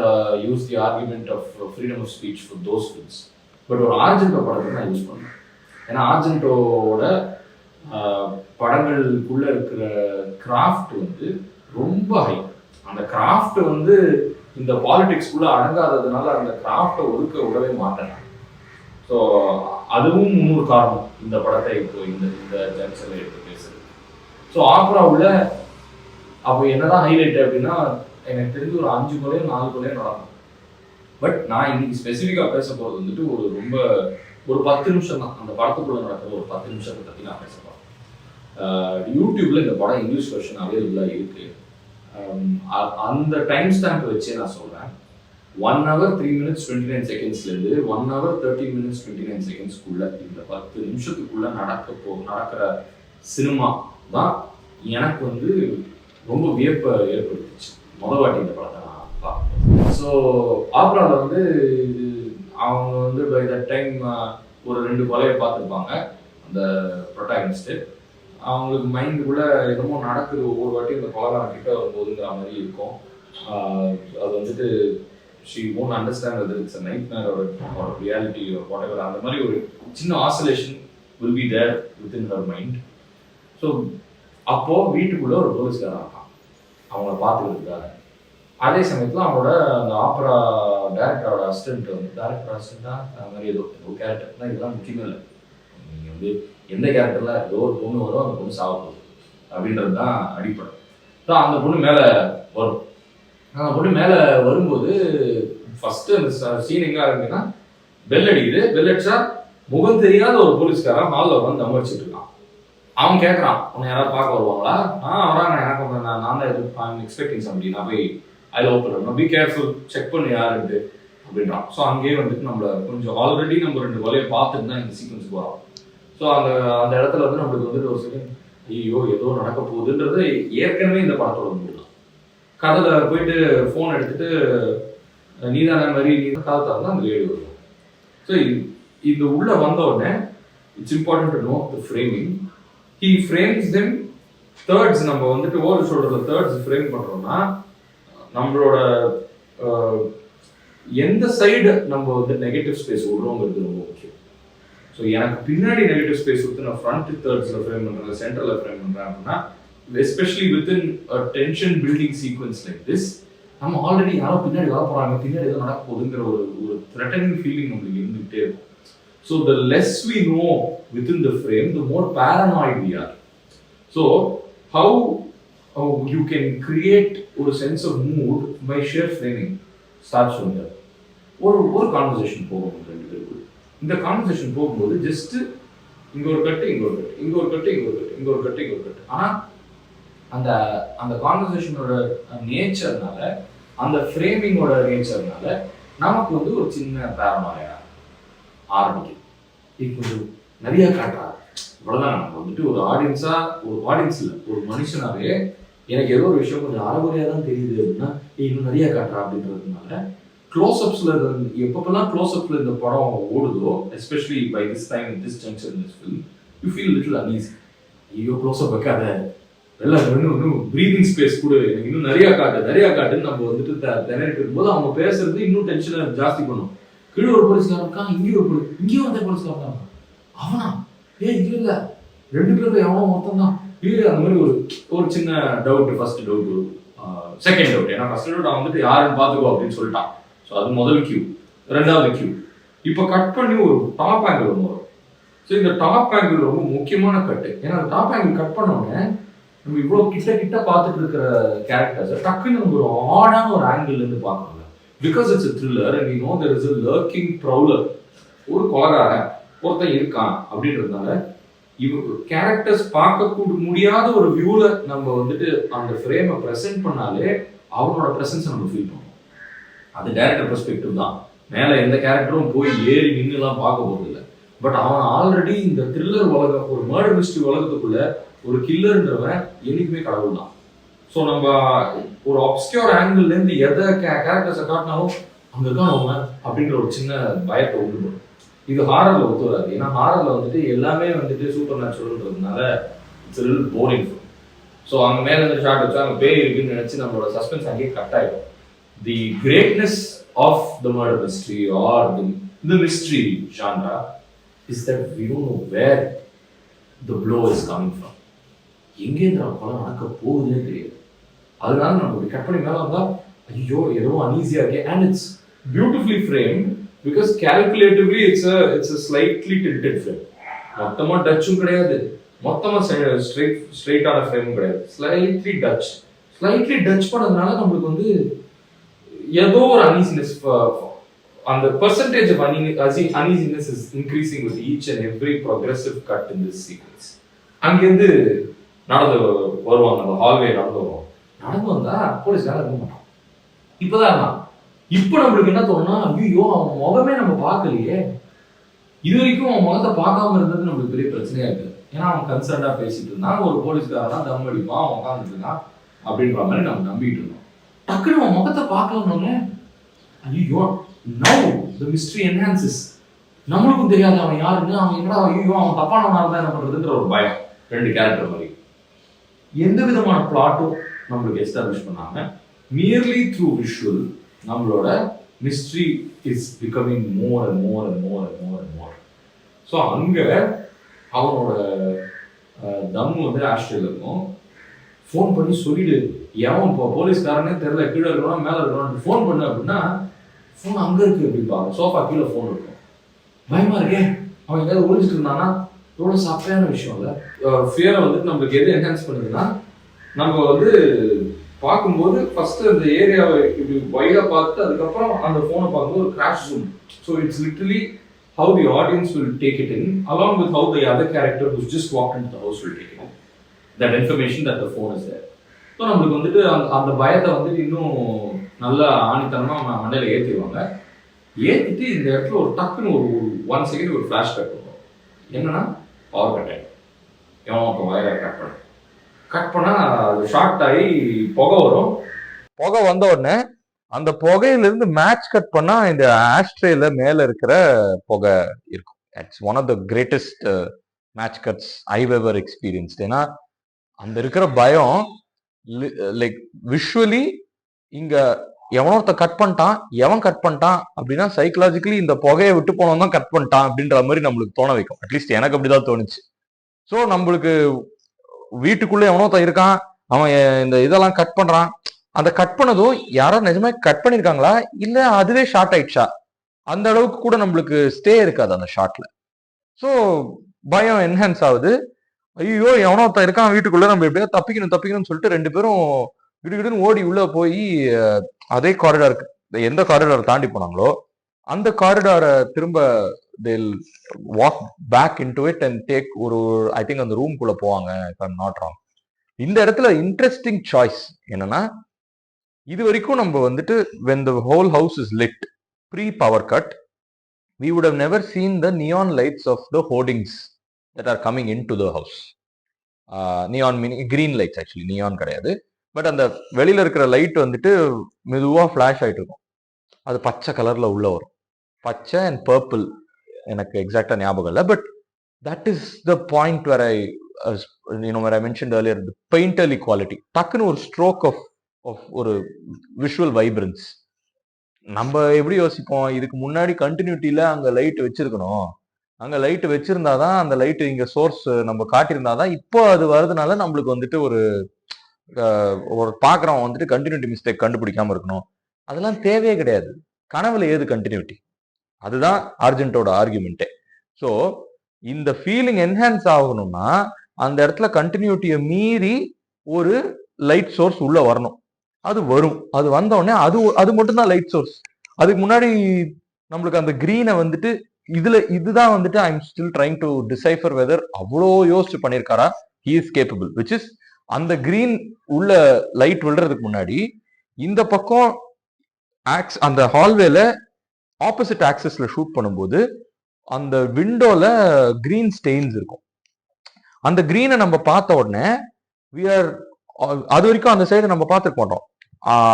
use the argument of freedom of speech for those films. But ஒரு ஆர்ஜென்டோ படத்தை நான் use பண்ணேன். ஏன்னா ஆர்ஜென்டோட படங்களுக்குள்ள இருக்கிற craft ரொம்ப high. அந்த craft இந்த பாலிடிக்ஸ்குள்ள அடங்காததுனால அந்த கிராஃப்டை விடவே மாட்டேன். ஸோ அதுவும் இன்னொரு காரணம் இந்த படத்தை இப்போ இந்த ஜங்ஷன்ல எடுத்து பேசுறது. ஸோ ஆப்ரா உள்ள அப்போ என்னதான் ஹைலைட் அப்படின்னா எனக்கு தெரிஞ்சு ஒரு 5 கொலையோ 4 கொலையோ நடக்கும். பட் நான் இன்னைக்கு ஸ்பெசிஃபிக்காக பேச போகிறது ஒரு 10 நிமிஷம் தான். அந்த படத்துக்குள்ள நடக்கிற ஒரு 10 நிமிஷத்தை பற்றி நான் பேச போகிறேன். யூடியூப்ல இந்த படம் இங்கிலீஷ் வெர்ஷன் அவைலபிளாக இருக்கு. அந்த டைம் ஸ்டாம்ப் வச்சே நான் சொல்றேன். 1 hour 3 minutes 29 secondsலேருந்து 1 hour 13 minutes 29 secondsக்குள்ள இந்த 10 நிமிஷத்துக்குள்ள நடக்கிற சினிமா தான் எனக்கு ரொம்ப வியப்பை ஏற்படுத்துச்சு முதல் வாட்டி இந்த படத்தை நான் பார்க்கும்போது. ஸோ ஆப்ராவில் அவங்க பை தட் டைம் ஒரு 2 கொலையை பார்த்துருப்பாங்க. அந்த ப்ரொட்டாகனிஸ்ட்டு அவங்களுக்கு மைண்டுக்குள்ளே என்னமோ நடக்குது, ஒவ்வொரு வாட்டியும் இந்த கொலைகாரன் கிட்ட வரும்போதுங்கிற மாதிரி இருக்கும். அது she won't understand whether it's a nightmare or reality or whatever. அந்த மாதிரி ஒரு சின்ன ஆசோலேஷன் will be there within her mind. So அப்போ வீட்டுக்குள்ள ஒரு போலீஸ்காரன் இருக்கான், அவங்கள பார்த்துக்கிட்டு இருக்காங்க. அதே சமயத்தில் அவங்களோட அந்த ஆப்பரா டைரக்டரோட அசிஸ்டண்டா அந்த மாதிரி ஏதோ கேரக்டர் தான். இதெல்லாம் முக்கியமே இல்லை. நீங்கள் எந்த கேரக்டர்ல ஏதோ ஒரு பொண்ணு வரும், அந்த பொண்ணு சாக போகுது அப்படின்றது தான் அடிப்படை. ஸோ அந்த பொண்ணு மேலே வரும். அந்த பொண்ணு மேலே வரும்போது ஃபர்ஸ்ட் அந்த சீன் எங்கே ஆரம்பிக்குன்னா பெல் அடிக்குது. பெல் அடிச்சா முகம் தெரியாத ஒரு போலீஸ்காரன் ஹாலில் வந்து தம்படிச்சுட்டு இருக்கான். அவன் கேட்குறான், உன்னை யாராவது பார்க்க வருவாங்களா? வராங்க, எனக்கு நான் தான் எக்ஸ்பெக்டிங் சம்படி. நான் போய் அதில் ஓப்பன் பண்ணணும், பி கேர்ஃபுல், செக் பண்ணு யாருன்ட்டு அப்படின்றான். ஸோ அங்கேயே நம்மளை கொஞ்சம் ஆல்ரெடி நம்ம 2 கொலையை பார்த்துட்டு தான் இந்த சீக்வன்ஸுக்கு வரோம். ஸோ அந்த இடத்துல நம்மளுக்கு ஒரு செகண்ட் ஐயோ ஏதோ நடக்க போகுதுன்றது ஏற்கனவே இந்த படத்தோட முடியும். கதையில் போயிட்டு ஃபோன் எடுத்துட்டு நீதான மாதிரி நீ காலத்தால் தான் அந்த லேடி வரும். ஸோ இது உள்ள வந்த உடனே it's important to know the framing. He frames them thirds. நம்ம வந்துட்டு ஓவர் ஷோல்டரில் தேர்ட்ஸ் ஃப்ரேம் பண்ணுறோம்னா நம்மளோட எந்த சைடு நம்ம வந்து நெகட்டிவ் ஸ்பேஸ் விடுறோங்கிறது ரொம்ப முக்கியம். ஸோ எனக்கு பின்னாடி நெகட்டிவ் ஸ்பேஸ் கொடுத்து நான் ஃப்ரண்ட் தேர்ட்ஸில் ஃப்ரேம் பண்ணுறேன், சென்டரில் ஃப்ரேம் பண்ணுறேன் அப்படின்னா especially within tension building sequence like this நம்ம ஆல்ரெடி யாரோ பின்னாடி வர போகிறாங்க, பின்னாடி எதுவும் நடக்க போகுதுங்கிற ஒரு த்ரெட்டனிங் ஃபீலிங் நம்மளுக்கு இருந்துகிட்டே இருக்கும். So the less we know within the frame the more paranoid we are. So how you can create ஒரு sense of mood by sheer framing starts from there. ஒரு கான்வர்சேஷன் போகும் ரெண்டு பேருக்கு. இந்த கான்வர்சேஷன் போகும்போது ஜஸ்ட் இங்க ஒரு கட்டு இங்க ஒரு கட்டு, இங்க ஒரு கட்டு இங்க ஒரு கட்டு, இங்க ஒரு கட்டு இங்க ஒரு கட்டு. ஆனா அந்த அந்த கான்வர்சேஷனோட நேச்சர்னால, அந்த ஃப்ரேமிங்கோட நேச்சர்னால நமக்கு வந்து ஒரு சின்ன பேரனாயா ஆரம்பிக்குது. இது கொஞ்சம் நிறைய காட்டுறாரு. இவ்வளவுதான். நம்ம வந்துட்டு ஒரு ஆடியன்ஸ் இல்லை, ஒரு மனுஷனாவே எனக்கு ஏதோ ஒரு விஷயம் கொஞ்சம் அறகுறையா தான் தெரியுது அப்படின்னா இன்னும் நிறைய காட்டுறா அப்படின்றதுனால க்ளோஸ்அப்ஸ்ல எப்பப்பெல்லாம் க்ளோஸ்அப்ல இந்த படம் ஓடுதோ, especially by this time this junction this film, you feel little uneasy. ஐயோ க்ளோஸ்அப் வைக்காத, எல்லாம் இன்னும் ப்ரீதிங் ஸ்பேஸ் கூட எனக்கு இன்னும் நிறைய காட்டுன்னு நம்ம வந்துட்டு திணறிட்டு இருக்கும்போது அவங்க பேசுறது இன்னும் டென்ஷனை ஜாஸ்தி பண்ணும். கீழே ஒரு போலீஸ்காரன் இருக்கான், இங்கேயும் வந்த போலீஸ்காரன் அவனா இல்ல ரெண்டு பேரும் எவனோ மொத்தம் தான் அந்த மாதிரி ஒரு சின்ன doubt. First doubt, second doubt. ஏன்னா ஃபர்ஸ்ட் டவுட் அவன் வந்துட்டு யாருன்னு பாத்துக்கோ அப்படின்னு சொல்லிட்டான். ஸோ அது முதல் கியூ. ரெண்டாவது கியூ இப்போ கட் பண்ணி ஒரு டாப் ஆங்கிள் ஒன்று வரும். ஸோ இந்த டாப் ஆங்கிள் ரொம்ப முக்கியமான கட்டு. ஏன்னா அந்த டாப் ஆங்கிள் கட் பண்ணோடனே நம்ம இவ்வளோ கிட்ட பார்த்துட்டு இருக்கிற கேரக்டர்ஸை டக்குன்னு நம்ம ஒரு ஆடான ஒரு ஆங்கிள் இருந்து பார்க்கணும். Because it's a thriller and we know there is a lurking prowler. ஒரு கொலகாரன் ஒருத்தன் இருக்கான் அப்படின்றதுனால கேரக்டர்ஸ் பார்க்க முடியாத ஒரு வியூல நம்ம வந்துட்டு அந்த ஃப்ரேமை ப்ரெசென்ட் பண்ணாலே அவனோட ப்ரெசன்ஸை நம்ம ஃபீல் பண்ணுவோம். அது டைரக்டர் பெர்ஸ்பெக்டிவ் தான். மேலே எந்த கேரக்டரும் போய் ஏறி நின்றுலாம் பார்க்க போகிறது இல்லை. பட் அவன் ஆல்ரெடி இந்த த்ரில்லர் உலகம், ஒரு மர்டர் மிஸ்ட்ரி உலகத்துக்குள்ள ஒரு கில்லர்ன்றவன் என்னைக்குமே கடவுள் தான். ஸோ நம்ம ஒரு அப்ஸ்கியூர் ஆங்கிள்லேருந்து எதை கேரக்டர்ஸை காட்டினாலும் அங்கே இருக்கான் அவன் அப்படின்ற ஒரு சின்ன பயத்தை உண்டு பண்ணும். இது ஹாரரில் ஒத்து வராது. ஏன்னா ஹாரரில் வந்துட்டு எல்லாமே வந்துட்டு சூப்பர் நேச்சுரல்ன்றதுனால இட்ஸ் லிட்டில் போரிங். ஸோ அங்கே மேலே இருந்து ஷார்ட் வச்சா அங்கே பேய் இருக்குன்னு நினச்சி நம்மளோட சஸ்பென்ஸ் அங்கேயே கட் ஆகிடும். The greatness of the murder mystery or the mystery genre is that we don't know where the blow is coming from. எங்கேருந்து கொலை நடக்க போகுதுன்னே தெரியாது. அதனால நம்ம கட் பண்ணி மேலே வந்தால் ஐயோ ஏதோ அன்ஈஸியாக இருக்கே. And it's beautifully framed because calculatively it's a slightly tilted frame. மொத்தமாக டச்சும் கிடையாது, மொத்தமாக ஸ்ட்ரெயிட்டான ஃப்ரேமும் கிடையாது. ஸ்லைட்லி டச் பண்ணதுனால நம்மளுக்கு வந்து ஏதோ ஒரு uneasiness, அந்த percentage of uneasiness is increasing with each and every progressive cut in this sequence. அங்கிருந்து நடந்து வருவாங்க, அந்த ஹால்வே நடந்து வந்தா போலீஸ்காரன் இருக்க மாட்டான். இப்பதான் இப்போ நம்மளுக்கு என்ன தோணுனா, ஐயோ அவன் முகமே நம்ம பார்க்கலையே, இது வரைக்கும் அவன் முகத்தை பார்க்காம இருந்தது நம்மளுக்கு பெரிய பிரச்சனையா இருக்கு. ஏன்னா அவன் கன்சர்ன்டா பேசிட்டு இருந்தான், ஒரு போலீஸ்காரனா தம் அடிப்பான், அவன் உட்காந்துட்டு இருக்கான் அப்படின்ற மாதிரி நம்ம நம்பிட்டு இருந்தோம். டக்குனு அவன் முகத்தை பார்க்கலன்னு ஐயோ நவ் தி மிஸ்ட்ரி என்ஹான்சஸ். நம்மளுக்கும் தெரியாது அவன் யாருன்னு, அவன் என்னடா ஐயோ அவன் தப்பானவனா இருந்தா என்ன பண்றதுன்ற ஒரு பயம். ரெண்டு கேரக்டர் மாதிரி எந்த விதமான பிளாட்டும் நம்மளுக்கு எஸ்டாப்ளிஷ் பண்ணாம மியர்லி த்ரூ விஷுவல் நம்மளோட mystery is becoming more and more and more and more and more. So அங்க அவனோட தம் வந்து ஆஸ்திரேலியா இருக்கும். ஃபோன் பண்ணி சொல்லிடு, எவன் இப்போ போலீஸ்காரனே தெரியல, கீழே இருக்கணும் மேலே இருக்கணும், ஃபோன் பண்ணு அப்படின்னா ஃபோன் அங்கே இருக்கு அப்படிப்பாங்க. சோஃபா கீழே ஃபோன் இருக்கும். பயமா இருக்கேன் அவன் எங்கேயாவது ஒழிஞ்சிட்டு இருந்தானா எவ்வளோ சப்பையான விஷயம் இல்லை. ஃபியரை வந்துட்டு நம்மளுக்கு எது என்ஹான்ஸ் பண்ணுதுன்னா, நம்ம வந்து பார்க்கும்போது ஃபர்ஸ்ட் அந்த ஏரியாவை இப்படி வைடாக பார்த்துட்டு அதுக்கப்புறம் அந்த ஃபோனை பார்க்கும்போது ஒரு crash zoom. So it's literally how the audience will take it in along with how the other character who's just walked into the house will take it in. That information that the phone is there. So நம்மளுக்கு வந்துட்டு அந்த பயத்தை வந்துட்டு இன்னும் நல்லா ஆணித்தனமாக மண்டையில் ஏற்றிடுவாங்க. ஏற்றிட்டு இந்த இடத்துல ஒரு டக்குன்னு ஒரு 1 செகண்ட் ஒரு ஃப்ளாஷ் பேக் இருக்கும். என்னன்னா பவர் கட் ஆகிடும். எவன் அப்போ வயரை கட் பண்ணால் அது ஷார்ட் ஆகி புகை வரும். புகை வந்த உடனே அந்த புகையிலிருந்து மேட்ச் கட் பண்ணா இந்த ஆஸ்ட்ரேல மேல இருக்கிற புகை இருக்கும். It's one of the greatest match cuts I've ever experience. ஏன்னா அந்த இருக்கிற பயம் லைக் விஷுவலி இங்க எவனொருத்த கட் பண்ணிட்டான், எவன் கட் பண்ணிட்டான் அப்படின்னா சைக்கலாஜிக்கலி இந்த புகையை விட்டு போனவன் தான் கட் பண்ணிட்டான் அப்படின்ற மாதிரி நம்மளுக்கு தோண வைக்கும். அட்லீஸ்ட் எனக்கு அப்படிதான் தோணுச்சு. ஸோ நம்மளுக்கு வீட்டுக்குள்ள எவனோ இருக்கான், அவன் இந்த இதெல்லாம் கட் பண்றான். அந்த கட் பண்ணதும் யாரோ நிஜமே கட் பண்ணிருக்காங்களா இல்ல அதுவே ஷார்ட் ஆயிடுச்சா, அந்த அளவுக்கு கூட நம்மளுக்கு ஸ்டே இருக்காது அந்த ஷார்ட்ல. ஸோ பயம் என்ஹான்ஸ் ஆகுது. ஐயோ எவனோ இருக்கான் வீட்டுக்குள்ள, நம்ம எப்படியா தப்பிக்கணும்னு சொல்லிட்டு 2 பேரும் கிடுகிடுன்னு ஓடி உள்ள போய் அதே காரிடாருக்கு, எந்த காரிடாரை தாண்டி போனாங்களோ அந்த காரிடாரை திரும்ப they'll walk back into it and take ஒரு ஐ திங்க் அந்த ரூம்குள்ள போவாங்க if I'm not wrong. இந்த இடத்துல இன்ட்ரெஸ்டிங் சாய்ஸ் என்னன்னா, இது வரைக்கும் நம்ம வந்துட்டு when the whole house is lit pre power cut we would have never seen the neon lights of the hoardings that are coming into the house. Neon meaning green lights, actually neon கிடையாது. But அந்த வெளியில இருக்கிற light வந்துட்டு மெதுவா flash ஆயிட்டு இருக்கும். அது பச்சை கலர்ல உள்ள வரும், பச்சை அண்ட் பர்பிள், எனக்கு எக்ஸாக்டா ஞாபகம் இல்லை. But that is the point where I where I mentioned earlier, the painterly quality. டக்குன்னு ஒரு ஸ்ட்ரோக் ஆஃப் ஒரு விஷுவல் வைப்ரன்ஸ். நம்ம எப்படி யோசிப்போம், இதுக்கு முன்னாடி கண்டினியூட்டியில அங்க லைட் வச்சிருக்கணும், அங்க லைட் வச்சிருந்தாதான் அந்த லைட் இங்க சோர்ஸ் நம்ம காட்டியிருந்தாதான் இப்போ அது வருதுனால நம்மளுக்கு வந்துட்டு ஒரு பாக்குறவன் வந்துட்டு கண்டினியூட்டி மிஸ்டேக் கண்டுபிடிக்காம இருக்கணும். அதெல்லாம் தேவையே கிடையாது. கனவுல ஏது கண்டினியூட்டி? அதுதான் ஆர்ஜென்டோட ஆர்குமெண்ட்டே. ஸோ இந்த ஃபீலிங் என்ஹான்ஸ் ஆகணும்னா அந்த இடத்துல கண்டினியூட்டியை மீறி ஒரு லைட் சோர்ஸ் உள்ள வரணும். அது வரும், அது வந்த உடனே அது மட்டும்தான் லைட் சோர்ஸ். அதுக்கு முன்னாடி நம்மளுக்கு அந்த கிரீனை வந்துட்டு இதுதான் வந்துட்டு I am still trying to decipher whether அவ்வளோ யோசிச்சு பண்ணியிருக்காரா. He is capable, which is அந்த கிரீன் உள்ள லைட் விழுறதுக்கு முன்னாடி இந்த பக்கம் அந்த ஹால்வேல ஆப்போசிட் ஆக்சஸ்ல ஷூட் பண்ணும்போது அந்த விண்டோல கிரீன் ஸ்டெயின்ஸ் இருக்கும். அந்த கிரீனை நம்ம பார்த்த உடனே அது வரைக்கும் அந்த சைடு நம்ம பார்த்துக்க மாட்டோம்.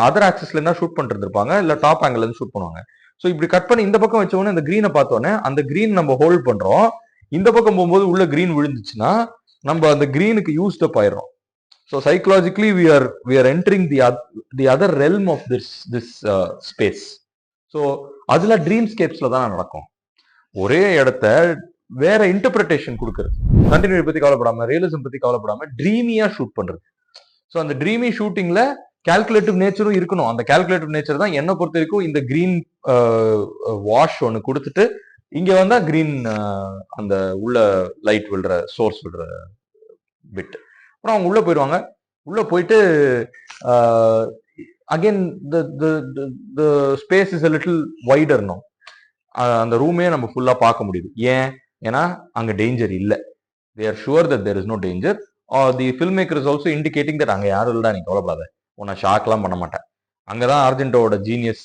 அதர் ஆக்சஸ்ல இருந்தா ஷூட் பண்ணிட்டு இருப்பாங்க, இல்ல டாப் ஆங்கிள் இருந்து ஷூட் பண்ணுவாங்க. ஸோ இப்படி கட் பண்ணி இந்த பக்கம் வச்ச உடனே அந்த கிரீனை பார்த்தோன்னே அந்த கிரீன் நம்ம ஹோல்ட் பண்றோம். இந்த பக்கம் போகும்போது உள்ள கிரீன் விழுந்துச்சுன்னா நம்ம அந்த கிரீனுக்கு யூஸ்ட் அப் ஆயிடுறோம். So psychologically we are entering the other realm of this space. So அதுல ட்ரீம்ஸ்கேப்ஸ்ல தான் நடக்கும். ஒரே இடத்த வேற இன்டர்பிரிட்டேஷன் கொடுக்கறது, கண்டினியூட்டி பத்தி கவலைப்படாம, ரியலிசம் பத்தி கவலைப்படாம ட்ரீமியா ஷூட் பண்றது. ஸோ அந்த ட்ரீமி ஷூட்டிங்ல கால்குலேட்டிவ் நேச்சரும் இருக்கணும். அந்த கால்குலேட்டிவ் நேச்சர் தான் என்ன பொறுத்த வரைக்கும் இந்த கிரீன் வாஷ் ஒன்று கொடுத்துட்டு இங்க வந்தா கிரீன் அந்த உள்ள லைட் விடுற சோர்ஸ் விடுற பிட். அப்புறம் அவங்க உள்ள போயிடுவாங்க. உள்ள போயிட்டு again the space is a little wider now. அந்த ரூமே நம்ம ஃபுல்லா பார்க்க முடியுது. ஏன்னா அங்க டேஞ்சர் இல்லை. they are sure that there is no danger, or the filmmaker is also indicating that அங்க யாரும் இல்லடா, நீ கவலைப்படாத, உன்னை ஷாக்லாம் பண்ண மாட்டேன். அங்கதான் ஆர்ஜென்டோட genius,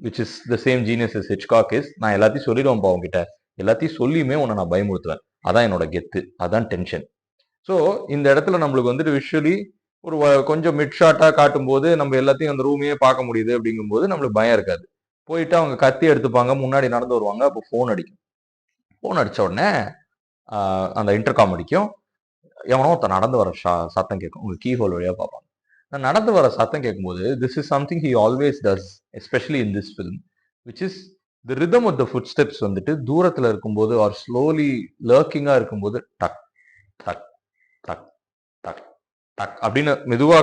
which is the same genius as Hitchcock is. நான் எல்லாத்தையும் சொல்லிடுவேன் உங்ககிட்ட, எல்லாத்தையும் சொல்லியுமே உன்னை நான் பயமுறுத்துவேன். அதான் என்னோட கெத்து, அதான் டென்ஷன். ஸோ இந்த இடத்துல நம்மளுக்கு வந்துட்டு விஷுவலி ஒரு கொஞ்சம் மிட் ஷாட்டா காட்டும் போது நம்ம எல்லாத்தையும் அந்த ரூமையே பார்க்க முடியுது. அப்படிங்கும்போது நம்மளுக்கு பயம் இருக்காது. போயிட்டு அவங்க கத்தி எடுத்துப்பாங்க, முன்னாடி நடந்து வருவாங்க. அப்போ ஃபோன் அடிக்கும். ஃபோன் அடிச்ச உடனே அந்த இன்டர்காம் அடிக்கும். எவனோ ஒருத்தன் நடந்து வர சத்தம் கேட்கும். உங்க கீ ஹோல் வழியா பார்ப்பாங்க. நான் நடந்து வர சத்தம் கேட்கும்போது this is something he always does, especially in this film, which is the rhythm of the foot steps. வந்துட்டு தூரத்துல இருக்கும்போது ஆர் ஸ்லோலி லர்க்கிங்கா இருக்கும்போது டக் டக் டக் டக் டக் அப்படின்னு மெதுவா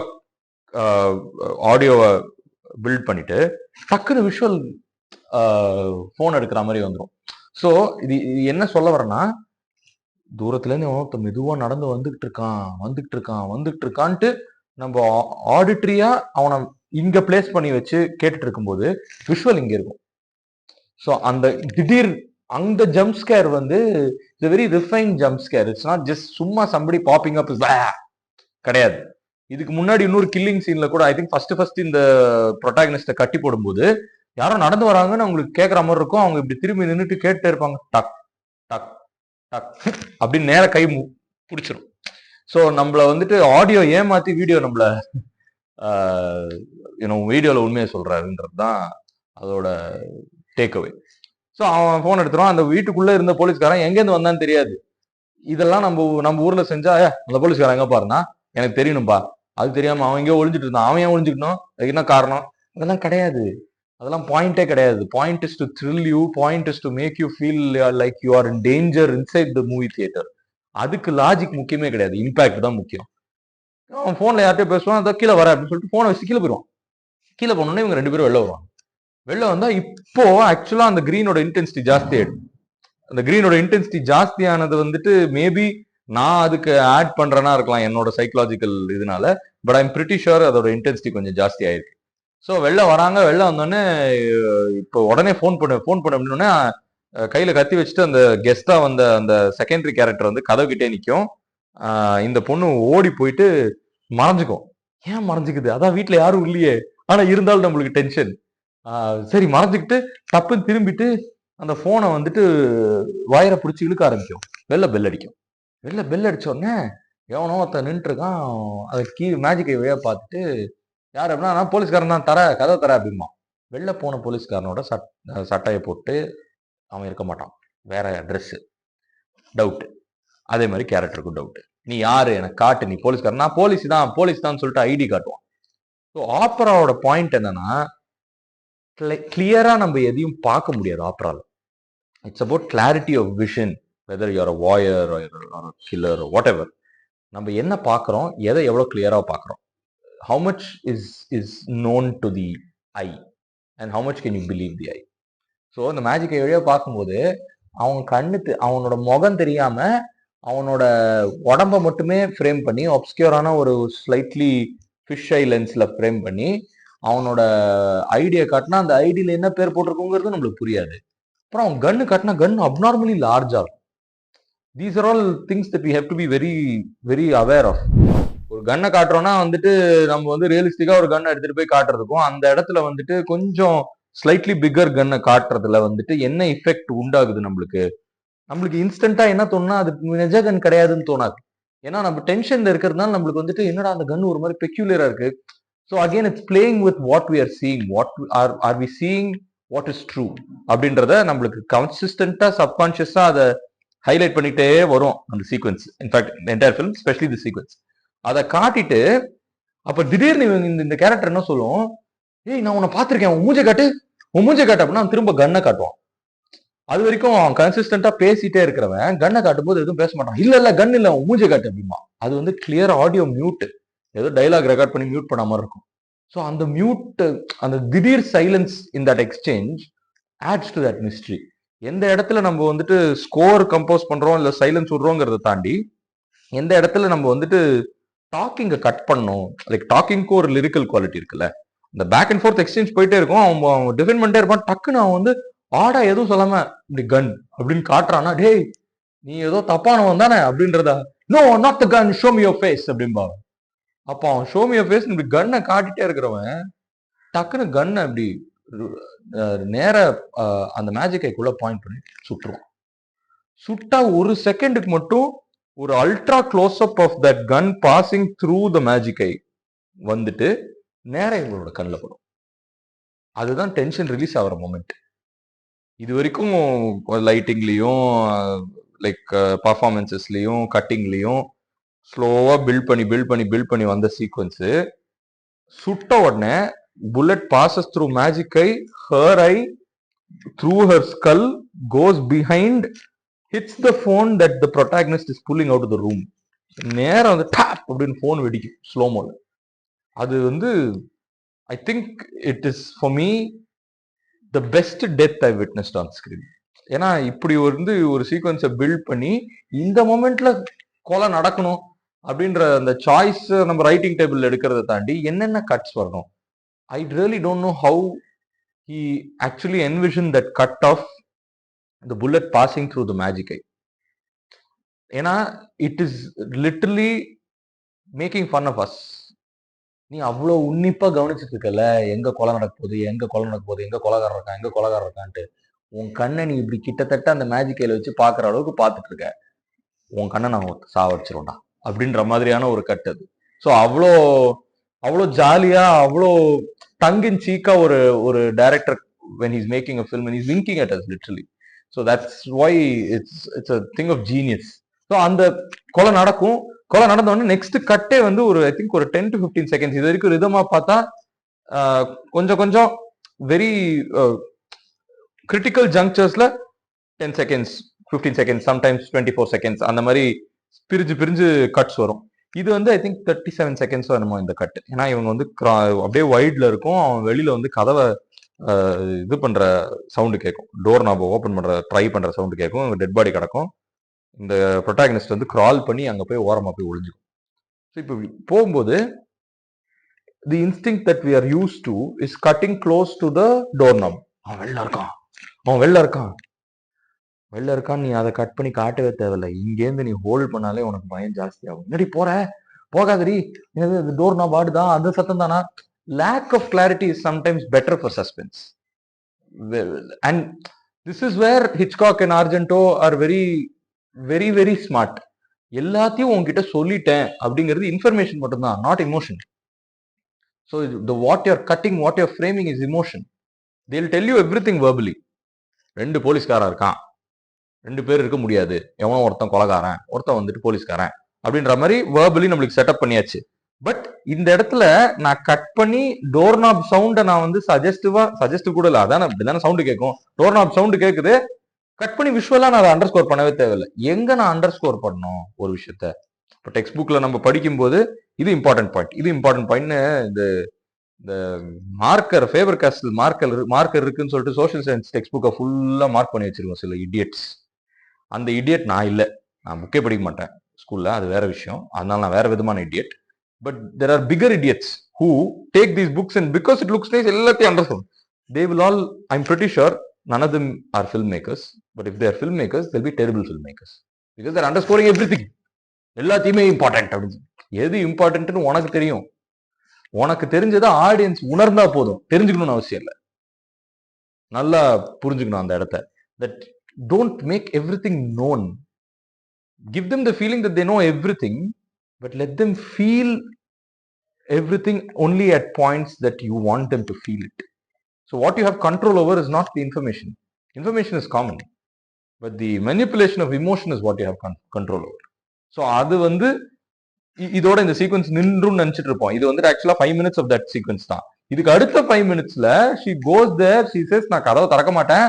ஆடியோவை பில்ட் பண்ணிட்டு டக்குன்னு விஷுவல் ஃபோன் எடுக்கிற மாதிரி வந்துடும். ஸோ இது என்ன சொல்ல வரேன்னா, தூரத்துல இருந்து ஒருத்த மெதுவா நடந்து வந்துகிட்டு இருக்கான்ட்டு நம்ம ஆடிட்டரியா அவனை இங்க பிளேஸ் பண்ணி வச்சு கேட்டுட்டு இருக்கும்போது விஷுவல் இங்க இருக்கும். ஸோ அந்த திடீர் அந்த ஜம்ப் ஸ்கேர் வந்து it's very refine jump scare. It's not just சும்மா சம்படி பாப்பிங் அப் கிடையாது. இதுக்கு முன்னாடி இன்னொரு கில்லிங் சீன்ல கூட ஐ திங்க் ஃபர்ஸ்ட் இந்த ப்ரொட்டாகனிஸ்ட கட்டி போடும்போது யாரோ நடந்து வராங்கன்னு அவங்களுக்கு கேட்கற மாதிரி இருக்கும். அவங்க இப்படி திரும்பி நின்றுட்டு கேட்டுட்டே இருப்பாங்க, டக் டக் டக் அப்படின்னு நேர கை பிடிச்சிரும். ஸோ நம்மள வந்துட்டு ஆடியோ ஏமாத்தி வீடியோ நம்மள வீடியோல உண்மையை சொல்றாருன்றது தான் அதோட டேக்அவே. ஸோ அவன் போன் எடுத்துருவான். அந்த வீட்டுக்குள்ள இருந்த போலீஸ்காரன் எங்கேருந்து வந்தான்னு தெரியாது. இதெல்லாம் நம்ம ஊர்ல செஞ்சா அந்த போலீஸ்காரன் எங்க பாருன்னா எனக்கு தெரியணும்பா, அது தெரியாம அவன் எங்கேயோ ஒளிஞ்சிட்டு இருந்தான், அவன் ஏன் ஒளிஞ்சுக்கணும், அதுக்கு என்ன காரணம், அதெல்லாம் கிடையாது. அதெல்லாம் பாயிண்டே கிடையாது. Point is to thrill you, point is to make you feel like you are in danger inside the movie theatre. அதுக்கு லாஜிக் முக்கியமே கிடையாது, இம்பாக்ட் தான் முக்கியம். அவன் போன்ல யார்கிட்டயும் பேசுவான், அதை கீழே வர அப்படின்னு சொல்லிட்டு போனை வச்சு கீழே போயிடுவான். கீழே போனோடனே இவங்க 2 பேரும் வெளில வருவாங்க. வெளில வந்தா இப்போ ஆக்சுவலா அந்த கிரீனோட இன்டென்சிட்டி ஜாஸ்தி ஆயிடும். அந்த கிரீனோட இன்டென்சிட்டி ஜாஸ்தியானது வந்துட்டு மேபி நான் அதுக்கு ஆட் பண்றேன்னா இருக்கலாம் என்னோட சைக்கலாஜிக்கல் இதனால. பட் ஐம் பிரிட்டி ஷுர் அதோட இன்டென்சிட்டி கொஞ்சம் ஜாஸ்தி ஆயிருக்கு. ஸோ வெளில வராங்க. வெளில வந்தோடனே இப்போ உடனே ஃபோன் பண்ண அப்படின்னோடனே கையில கத்தி வச்சுட்டு அந்த கெஸ்டா வந்த அந்த செகண்டரி கேரக்டர் வந்து கதவுகிட்டே நிற்கும். இந்த பொண்ணு ஓடி போயிட்டு மறைஞ்சுக்கும். ஏன் மறைஞ்சுக்குது, அதான் வீட்டுல யாரும் இல்லையே, ஆனா இருந்தாலும் நம்மளுக்கு டென்ஷன். சரி மறைஞ்சுக்கிட்டு தப்புன்னு திரும்பிட்டு அந்த போனை வந்துட்டு வயரை பிடிச்சி இழுக்க ஆரம்பிக்கும். வெளில பெல் அடிக்கும். வெளில பெல் அடிச்ச உடனே எவனோ ஒருத்தன் நின்று இருக்கான். அதை மேஜிக்கை வழியா பார்த்துட்டு யார் அப்படின்னா நான் போலீஸ்காரன் தான், கதை தர அப்படிமா. வெளில போன போலீஸ்காரனோட சட்டையை போட்டு அவன் இருக்க மாட்டான், வேற ட்ரெஸ். டவுட். அதே மாதிரி கேரக்டருக்கும் டவுட். நீ யாரு எனக்கு காட்டு, நீ போலீஸ்காரன். நான் போலீஸ் தான் சொல்லிட்டு ஐடி காட்டுவான். ஸோ ஆப்பராவோட பாயிண்ட் என்னன்னா கிளியரா நம்ம எதையும் பார்க்க முடியாது ஆப்பரால. It's about clarity of vision, whether you're a voyeur or killer whatever. நம்ம என்ன பார்க்குறோம், எதை எவ்வளோ கிளியரா பார்க்குறோம், how much is known to the eye and how much can you believe the eye. So இந்த மேஜிக்கை வழியா பார்க்கும்போது அவன் அவனோட முகம் தெரியாம அவனோட உடம்ப மட்டுமே ஃப்ரேம் பண்ணி ஒப்ஸ்கியூரான ஒரு ஸ்லைட்லி ஃபிஷ் ஐ லென்ஸ்ல ஃப்ரேம் பண்ணி அவனோட ஐடியா காட்டினா அந்த ஐடியில என்ன பேர் போட்டிருக்குங்கிறது நம்மளுக்கு புரியாது. அப்புறம் அவன் கன்னு காட்டினா கன் அப்நார்மலி லார்ஜா இருக்கும். These are all things that we have to be very very aware of. ஒரு கன்னை காட்டுறோம்னா வந்துட்டு நம்ம வந்து ரியலிஸ்டிக்கா ஒரு கன்னை எடுத்துட்டு போய் காட்டுறதுக்கும் அந்த இடத்துல வந்துட்டு கொஞ்சம் ஸ்லைட்லி பிக்கர் கன்னை காட்டுறதுல வந்துட்டு என்ன இஃபெக்ட் உண்டாகுது நம்மளுக்கு இன்ஸ்டன்டா என்ன தோணுனா அது நிஜ கன் கிடையாதுன்னு தோணாது. ஏன்னா நம்ம டென்ஷன்ல இருக்கிறதுனால நம்மளுக்கு வந்துட்டு என்னடா அந்த கன் ஒரு மாதிரி பெக்யூலியரா இருக்கு. So again it's playing with what we are seeing, what are we seeing, what is true அப்படின்றத நம்மளுக்கு கன்சிஸ்டன்டா சப்கான்சியஸா அதை ஹைலைட் பண்ணிட்டே வரும் அந்த sequence. In fact entire film specially the sequence அதை காட்டிட்டு அப்ப திடீர்னு இந்த கேரக்டர் என்ன சொல்லும், ஏய் நான் உன்னை பார்த்திருக்கேன், உன் மூஞ்சை காட்டு அப்படின்னா திரும்ப கன்னை காட்டுவான். அது வரைக்கும் அவன் கன்சிஸ்டன்டா பேசிட்டே இருக்கிறவன் கன்னை காட்டும் போது எதுவும் பேச மாட்டான். இல்ல கன் இல்ல உன் மூஞ்சை காட்டு அப்படிமா. அது வந்து கிளியர் ஆடியோ மியூட், ஏதோ டைலாக் ரெக்கார்ட் பண்ணி மியூட் பண்ண மாதிரி இருக்கும். ஸோ அந்த மியூட், அந்த திடீர் silence in that exchange adds to that mystery. எந்த இடத்துல நம்ம வந்துட்டு ஸ்கோர் கம்போஸ் பண்றோம் இல்ல சைலன்ஸ் விடுறோங்கிறத தாண்டி எந்த இடத்துல நம்ம வந்துட்டு டாக்கிங்கை கட் பண்ணணும். லைக் டாக்கிங்க்கு ஒரு லிரிக்கல் குவாலிட்டி இருக்குல்ல, இந்த பேக் அண்ட் ஃபோர்த் எக்ஸ்சேஞ்ச் போயிட்டே இருக்கும். அவன் டிஃபெண்ட் பண்ணிட்டே இருப்பான். டக்குன்னு அவன் வந்து ஆடா எதுவும் சொல்லாம இப்படி கன் அப்படின்னு காட்டுறான்னா, டேய் நீ ஏதோ தப்பானவன் தானே அப்படின்றதா, no not the gun, show me your face அப்படின்பா. அப்ப அவன் ஷோ மீ யுவர் ஃபேஸ் இப்படி கன்னை காட்டிட்டே இருக்கிறவன் டக்குன்னு கன்னை இப்படி நேர அந்த மேஜிக்கைக்குள்ள பாயிண்ட் பண்ணி சுட்டுருவான். சுட்டா ஒரு செகண்டுக்கு மட்டும் ஒரு ultra close up of that gun passing through the மேஜிக்கை வந்துட்டு நேர இவங்களோட கண்ணில் படும். அதுதான் டென்ஷன் ரிலீஸ் ஆகிற மொமெண்ட். இது வரைக்கும் லைட்டிங்லயும் லைக் பர்ஃபார்மன்சஸ்லயும் கட்டிங்லயும் ஸ்லோவா பில்ட் பண்ணி வந்த சீக்வன்ஸ் சுட்ட உடனே புல்லட் பாசஸ் த்ரூ மேஜிக்கை, her eye through her skull goes behind, hits the phone that the protagonist is pulling out of the room. நேரம் வந்து டாப் அப்படின்னு போன் வெடிக்கும் ஸ்லோமோல. அது வந்து I think it is for me the best death I witnessed on screen. ஏன்னா இப்படி வந்து ஒரு சீக்வன்ஸை பில்ட் பண்ணி இந்த மொமெண்ட்ல கொலை நடக்கணும் அப்படின்ற அந்த சாய்ஸ் நம்ம ரைட்டிங் டேபிள் எடுக்கிறத தாண்டி என்னென்ன கட்ஸ் வரணும், I really don't know how he actually envision that cut of the bullet passing through the magic eye. ஏன்னா it is literally making fun of us. நீ அவ்வளோ உன்னிப்பா கவனிச்சுட்டு இருக்கல, எங்க கொலை நடக்க போகுது, எங்க கொலைகாரர் இருக்கான்ட்டு. உன் கண்ணை நீ இப்படி கிட்டத்தட்ட அந்த மேஜிக் கையில வச்சு பாக்குற அளவுக்கு பார்த்துட்டு இருக்க, உன் கண்ணை நான் சாவடிச்சிருவேன்டா அப்படின்ற மாதிரியான ஒரு கட் அது. ஸோ அவ்வளோ அவ்வளோ ஜாலியா அவ்வளோ டங் இன் சீக்கா ஒரு ஒரு director when he's making a film and he's winking at us literally. So that's why it's a thing of genius. So அந்த கொலை நடக்கும், கொலை நடந்த உடனே நெக்ஸ்ட் கட்டே வந்து ஒரு ஐ திங்க் ஒரு 10 to 15 செகண்ட்ஸ் இது வரைக்கும் ரிதமா பார்த்தா கொஞ்சம் கொஞ்சம் வெரி கிரிட்டிக்கல் ஜங்க்சர்ஸ்ல 10 செகண்ட்ஸ் 15 செகண்ட்ஸ் சம்டைம்ஸ் 24 செகண்ட்ஸ் அந்த மாதிரி பிரிஞ்சு பிரிஞ்சு கட்ஸ் வரும். இது வந்து ஐ திங்க் 37 செகண்ட்ஸோ என்னமோ இந்த கட். ஏன்னா இவங்க வந்து அப்படியே வைட்ல இருக்கும், அவன் வெளியில வந்து கதவை இது பண்ற சவுண்டு கேட்கும், டோர் நாப ஓப்பன் பண்ற ட்ரை பண்ற சவுண்டு கேட்கும், இவங்க டெட் பாடி கிடக்கும், இந்த ப்ரொட்டாகனிஸ்ட் வந்து கிரால் பண்ணி அங்க போய் ஓரமா போய் ஒளிஞ்சுக்கும். ஸோ இப்போ போகும்போது the instinct that we are use to is cutting close to the door knob. அவன் வெளில இருக்கான், அவன் வெளில இருக்கான், வெளில இருக்கான், நீ அதை கட் பண்ணி காட்டவே தேவையில்லை, இங்கேருந்து நீ ஹோல்ட் பண்ணாலே உனக்கு பயம் ஜாஸ்தி ஆகும். என்னடி போற, போகாதடி, டோர் நாப் ஆடுதான், அந்த சத்தம் தானா. lack of clarity is sometimes better for suspense. And this is where Hitchcock and Argento are very very very smart. எல்லாத்தையும் உங்ககிட்ட சொல்லிட்டேன் அப்படிங்கிறது இன்ஃபர்மேஷன் மட்டும்தான், not emotion. So the what you're cutting, what you're framing is emotion. they'll tell you everything verbally. 2 போலீஸ்காரன் இருக்கான், 2 பேர் இருக்க முடியாது, எவனோ ஒருத்தன் கொலைகாரன், ஒருத்தன் வந்துட்டு போலீஸ்காரன் அப்படின்ற மாதிரி வேர்பலி நம்மளுக்கு செட்டப் பண்ணியாச்சு. பட் இந்த இடத்துல நான் கட் பண்ணி டோர் நாப் சவுண்டை நான் வந்து சஜஸ்டிவ் கூட இல்லை, அதான் இப்படிதானே சவுண்டு கேட்கும், டோர் நாப் சவுண்டு கேட்குது, கட் பண்ணி விஷுவலா நான் அதை அண்டர் ஸ்கோர் பண்ணவே தேவையில்லை. எங்க நான் அண்டர் ஸ்கோர் பண்ணணும் ஒரு விஷயத்த, இப்போ டெக்ஸ்ட் புக்ல நம்ம படிக்கும் போது இது இம்பார்ட்டன்ட் பாயிண்ட், இது இம்பார்ட்டன்ட் பாயிண்ட்னு இந்த மார்க்கர் ஃபேவர் காஸ்டில் மார்க்கர் இருக்குன்னு சொல்லிட்டு சோஷியல் சயின்ஸ் டெக்ஸ்ட் புக்கை ஃபுல்லா மார்க் பண்ணி வச்சிருக்கோம் சில இடியட்ஸ். அந்த இடியட் நான் இல்லை, நான் புக்கே படிக்க மாட்டேன் ஸ்கூல்ல, அது வேற விஷயம், அதனால நான் வேற விதமான idiot. But there are bigger idiots who take these books and because it looks nice, எல்லாத்தையும் understand. They will all, I'm pretty sure, none of them are filmmakers. But if they are filmmakers, they'll be terrible filmmakers because they're underscoring everything. எல்லாத்தையுமே important அப்படின்னு. எது இம்பார்ட்டன்ட்னு உனக்கு தெரியும், உனக்கு தெரிஞ்சதை audience உணர்ந்தா போதும், தெரிஞ்சுக்கணும்னு அவசியம் இல்லை. நல்லா புரிஞ்சுக்கணும் அந்த இடத்த. That don't make everything known. Give them the feeling that they know everything. But let them feel everything only at points that you want them to feel it. So what you have control over is not the information. Information is common. But the manipulation of emotion is what you have control over. So அது வந்து இதோட இந்த sequence நின்றும் நினைச்சிட்டு இருப்போம். இது வந்து ஆக்சுவலா 5 minutes of that sequence தான். இதுக்கு அடுத்த 5 minutesல she goes there, she says நான் கதவை திறக்க மாட்டேன்,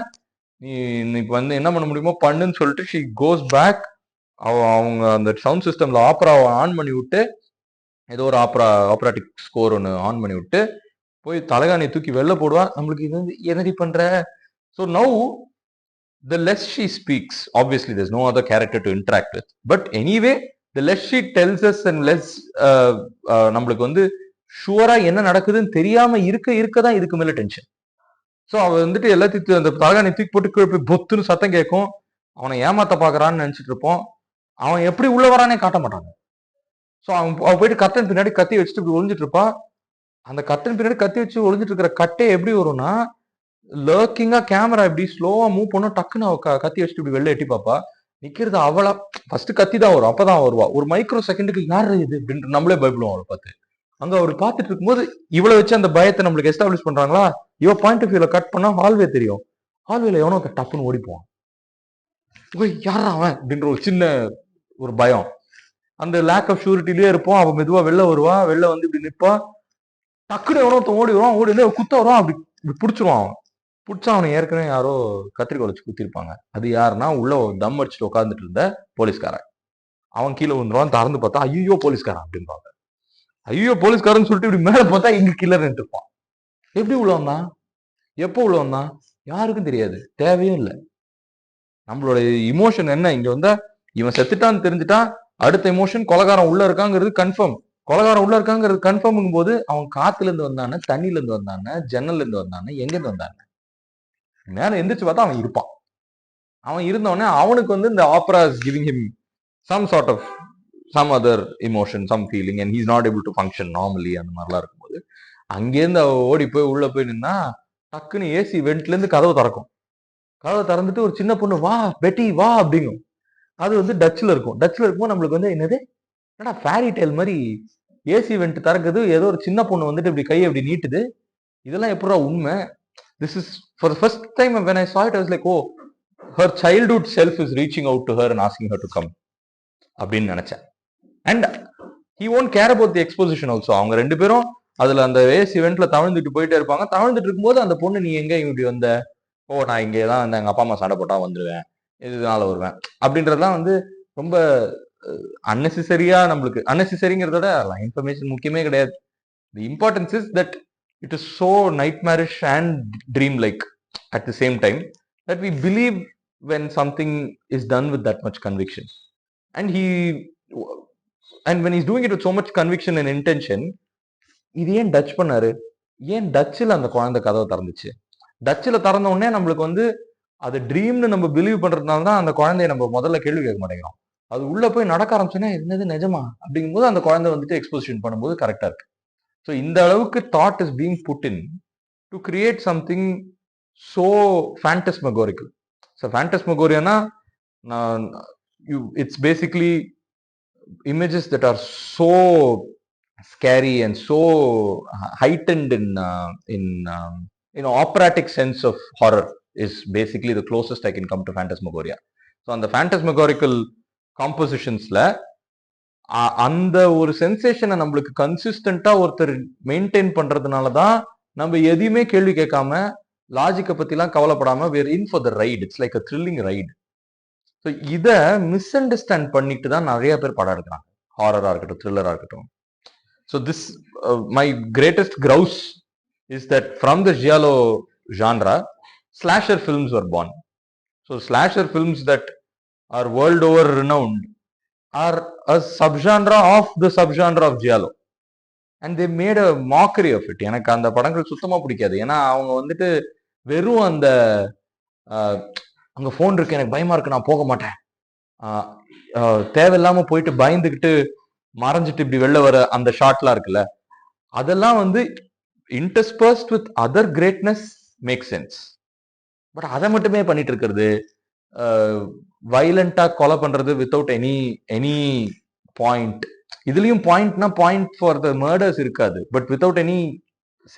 நீ இன்னைக்கு வந்து என்ன பண்ண முடியுமோ பண்ணுன்னு சொல்லிட்டு she goes back. அவங்க அந்த சவுண்ட் சிஸ்டம்ல ஆப்ராவை ஆன் பண்ணி விட்டு, ஏதோ ஒரு ஆப்ராட்டிக் ஸ்கோர் ஒன்று ஆன் பண்ணி விட்டு போய் தலைகாணியை தூக்கி வெளில போடுவா. நம்மளுக்கு இது வந்து என்னடி பண்ற. So now the less she speaks, obviously there's no other character to interact with, but anyway the less she tells us and less நம்மளுக்கு வந்து ஷுவரா என்ன நடக்குதுன்னு தெரியாம இருக்கதான் இதுக்கு மேல டென்ஷன். ஸோ அவ வந்துட்டு எல்லாத்தையும் அந்த தலைகாணி தூக்கி போட்டு கீழே போய் பொத்துன்னு சத்தம் கேட்கும், அவனை ஏமாத்த பாக்குறான்னு நினைச்சிட்டு இருப்போம், அவன் எப்படி உள்ள வரானே காட்ட மாட்டாங்க. ஸோ அவன் போயிட்டு கர்டன் பின்னாடி கத்தி வச்சுட்டு இப்படி ஒளிஞ்சிட்டு இருப்பா. அந்த கர்டன் பின்னாடி கத்தி வச்சு ஒளிஞ்சிட்டு இருக்கிற கட்டே எப்படி வரும்னா, லர்க்கிங்கா கேமரா இப்படி ஸ்லோவா மூவ் பண்ணும், டக்குன்னு அவ கத்தி வச்சுட்டு இப்படி வெளில எட்டி பாப்பா. நிக்கிறது அவளா ஃபர்ஸ்ட் கத்தி தான் வரும், அப்பதான் வருவா. ஒரு மைக்ரோ செகண்டுக்கு யாரு இது அப்படின்ட்டு நம்மளே பயப்படுவோம் அவளை பார்த்து. அங்க அவர் பார்த்துட்டு இருக்கும்போது இவ்வளவு வச்சு அந்த பயத்தை நம்மளுக்கு எஸ்டாப்ளிஷ் பண்றாங்களா. இவ பாயிண்ட் ஆஃப் வியூல கட் பண்ணா ஹால்வே தெரியும், ஹால்வேல எவனோ டப்புன்னு ஓடிப்போம், யாரா அவன் அப்படின்ற ஒரு சின்ன ஒரு பயம். அந்த லேக் ஆஃப் ஷூரிட்டிலேயே இருப்போம். அவன் மெதுவா வெளில வருவா, வெளில வந்து இப்படி நிற்பா, டக்குனு எவனோ ஓடி வருவான், ஓடி வந்து குத்த வருவான், அப்படி இப்படி பிடிச்சிருவான். அவன் பிடிச்சா அவனை ஏற்கனவே யாரோ கத்திரிக்கோல் வச்சு குத்திருப்பாங்க. அது யாருன்னா உள்ள தம் அடிச்சுட்டு உட்காந்துட்டு இருந்த போலீஸ்காரன். அவன் கீழே விழுந்துருவான், திறந்து பார்த்தா ஐயோ போலீஸ்காரன் அப்படின்பாங்க. ஐயோ போலீஸ்காரன் சொல்லிட்டு இப்படி மேல பார்த்தா இங்க கில்லர் இருப்பான். எப்படி உள்ள வந்தான், எப்போ உள்ள வந்தான் யாருக்கும் தெரியாது, தேவையும் இல்லை. நம்மளோட இமோஷன் என்ன, இங்க வந்தா இவன் செத்துட்டான்னு தெரிஞ்சுட்டா அடுத்த இமோஷன் கொலகாரம் உள்ள இருக்காங்கிறது கன்ஃபார்ம். கொலகாரம் உள்ள இருக்காங்கிறது கன்ஃபார்ம் போது அவன் காத்துல இருந்து வந்தானே, தண்ணில இருந்து வந்தானே, ஜன்னல்ல இருந்து வந்தானே, எங்க இருந்து வந்தானே, மேல எந்திரிச்சு பார்த்தா அவன் இருப்பான். அவன் இருந்தவொடனே அவனுக்கு வந்து இந்த opera is giving him some sort of some other emotion, some feeling, and he's not able to function normally. அந்த மாதிரிலாம் இருக்கும்போது அங்கேருந்து அவ ஓடி போய் உள்ள போய் நின்னா டக்குன்னு ஏசி வெண்ட்ல இருந்து கதவை திறக்கும். கதவை திறந்துட்டு ஒரு சின்ன பொண்ணு வா பெட்டி வா அப்படிங்கும். அது வந்து டச்சில் இருக்கும். டச்சில் இருக்கும்போது நம்மளுக்கு வந்து என்னது என்னடா ஃபேரி டெய்ல் மாதிரி ஏசி வெண்ட் திறக்குது, ஏதோ ஒரு சின்ன பொண்ணு வந்துட்டு இப்படி கையை இப்படி நீட்டுது. இதெல்லாம் எப்படா உண்மை? This is for the first time when I saw it, I was like, oh, her childhood self is reaching out to her and asking her to come அப்படின்னு நினைச்சேன். And he won't care about the exposition also. அவங்க 2 பேரும் அதுல அந்த AC இவெண்ட்ல தவழ்ந்துட்டு போயிட்டே இருப்பாங்க. தவழ்ந்துட்டு இருக்கும்போது அந்த பொண்ணு, நீ எங்க இப்படி வந்த? ஓ, நான் இங்கே தான் வந்து எங்க அப்பா அம்மா சண்டை போட்டா வந்துடுவேன், இதனால வருவேன் அப்படின்றதுலாம் வந்து ரொம்ப அன்னெசரியா, நம்மளுக்கு அன்னெசரிங்கிறதோட இன்ஃபர்மேஷன் முக்கியமே கிடையாது. தி importance is that it is so nightmarish and dream-like at the same time that we believe when something is done with that much conviction. And when he's doing it with so much conviction and intention, இது ஏன் touch பண்ணாரு? ஏன் டச்சில் அந்த குழந்தை கதவை திறந்துச்சு? டச்சில் திறந்த உடனே நம்மளுக்கு வந்து அது ட்ரீம்னு நம்ம பிலீவ் பண்றதுனால தான் அந்த குழந்தைய நம்ம முதல்ல கேள்வி கேட்க மாட்டேங்கிறோம். அது உள்ள போய் நடக்க ஆரம்பிச்சோன்னா என்னது நிஜமா அப்படிங்கும்போது அந்த குழந்தை வந்துட்டு எக்ஸ்போசிஷன் பண்ணும்போது கரெக்டா இருக்கு. ஸோ இந்த அளவுக்கு thought is being put in to create something so phantasmagorical. So ஃபேண்டஸ்மகோரியானா it's basically images that are so scary and so heightened in operatic sense of horror is basically the closest I can come to phantasmagoria. So on the phantasmagorical compositionsல அந்த ஒரு சென்சேஷனை நம்மளுக்கு கன்சிஸ்டண்டா ஒருத்தர் maintain பண்றதுனால தான் நம்ம எதையுமே கேள்வி கேட்காம லாஜிக்கை பத்திலாம் கவலைப்படாம we're in for the ride. It's like a thrilling ride. So இதை மிஸ் அண்டர்ஸ்டாண்ட் பண்ணிட்டு தான் நிறைய பேர் படம் எடுக்கிறாங்க, ஹாரரா இருக்கட்டும், த்ரில்லரா இருக்கட்டும். So this, my greatest grouse is that from the Giallo genre, slasher films were born. So slasher films that are world over renowned are a subgenre of the subgenre of Giallo. And they made a mockery of it. எனக்கு அந்த படங்கள் சுத்தமா பிடிக்காது. ஏன்னா அவங்க வந்துட்டு வெறும் அந்த அங்க போன் இருக்கு, எனக்கு பயமா இருக்கு, நான் போக மாட்டேன், தேவையில்லாம போயிட்டு பயந்துகிட்டு மறைஞ்சிட்டு இப்படி வெளில வர அந்த ஷாட்லாம் இருக்குல்ல, அதெல்லாம் வந்து interspersed with other greatness make sense. But அதை மட்டுமே பண்ணிட்டு இருக்கிறது, வைலண்டா கொலை பண்றது வித்தவுட் எனி பாயிண்ட். இதுலயும் பாயிண்ட்னா பாயிண்ட் ஃபார் த மர்டர்ஸ் இருக்காது, but without any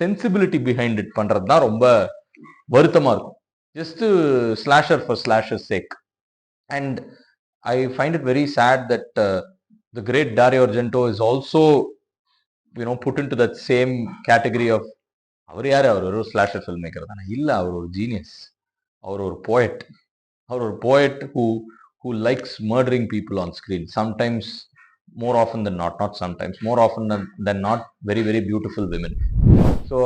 sensibility behind it பண்றது தான் ரொம்ப வருத்தமா இருக்கும். Just slasher for slasher sake. And I find it very sad that the great Dario Argento is also, put into that same category of, அவர் யாரு, அவர் ஒரு slasher film maker தானே? இல்லை, அவர் ஒரு ஜீனியஸ், அவர் ஒரு போயட். அவர் ஒரு poet who likes murdering people on screen, sometimes, more often than not sometimes, more often than not, very very beautiful women. So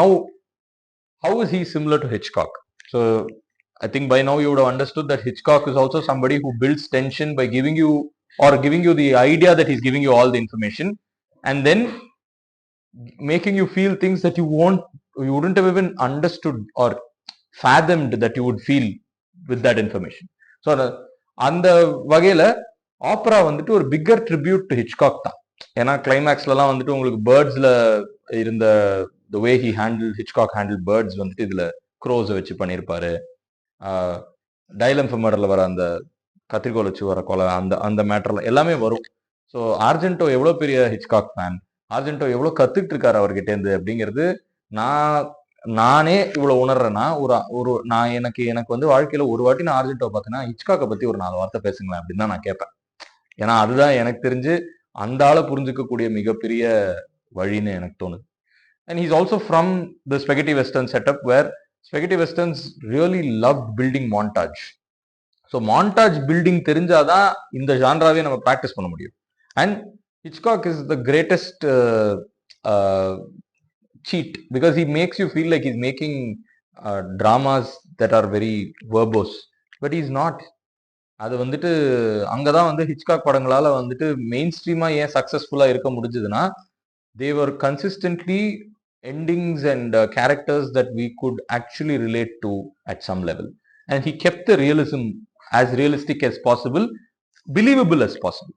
now how is he similar to Hitchcock? So I think by now you would have understood that Hitchcock is also somebody who builds tension by giving you the idea that he's giving you all the information and then making you feel things that you wouldn't have even understood or fathomed that you would feel with that information. So அந்த வகையில ஆப்ரா வந்துட்டு ஒரு bigger tribute to Hitchcock தான். ஏன்னா கிளைமேக்ஸ்லாம் வந்துட்டு உங்களுக்கு பேர்ட்ஸ்ல இருந்த the way he Hitchcock handled birds வந்துட்டு இதுல க்ரோஸை வச்சு பண்ணியிருப்பாரு. டைலம் ஃபார் மர்டர்ல வர அந்த கத்திரிக்கோல் வச்சு வர கொலை, அந்த மேட்டர்ல எல்லாமே வரும். ஸோ ஆர்ஜென்டோ எவ்வளோ பெரிய ஹிச்காக் ஃபேன், ஆர்ஜென்டோ எவ்வளோ கத்துக்கிட்டு இருக்காரு அவர்கிட்டேருந்து அப்படிங்கிறது நானே இவ்வளோ உணர்றேன்னா, நான் எனக்கு வந்து வாழ்க்கையில ஒரு வாட்டி நான் ஆர்ஜென்டோ பார்த்தேன்னா ஹிச்காக்கை பத்தி ஒரு 4 வார்த்தை பேசுங்களேன் அப்படின்னு தான் நான் கேட்பேன். ஏன்னா அதுதான் எனக்கு தெரிஞ்சு அந்த ஆளை புரிஞ்சுக்கக்கூடிய மிகப்பெரிய வழின்னு எனக்கு தோணுது. And he's also from the spaghetti western setup where spaghetti westerns really loved building montage. So montage building தெரிஞ்சாதான் இந்த ஜான்ராவே நம்ம ப்ராக்டிஸ் பண்ண முடியும். And Hitchcock is the greatest cheat because he makes you feel like he's making dramas that are very verbose, but he's not. அது வந்துட்டு அங்கதான் வந்து Hitchcock படங்களால வந்துட்டு மெயின் ஸ்ட்ரீமா ஏன் சக்சஸ்ஃபுல்லா இருக்க முடிஞ்சதுன்னா, they were consistently endings and characters that we could actually relate to at some level, and he kept the realism as realistic as possible, believable as possible.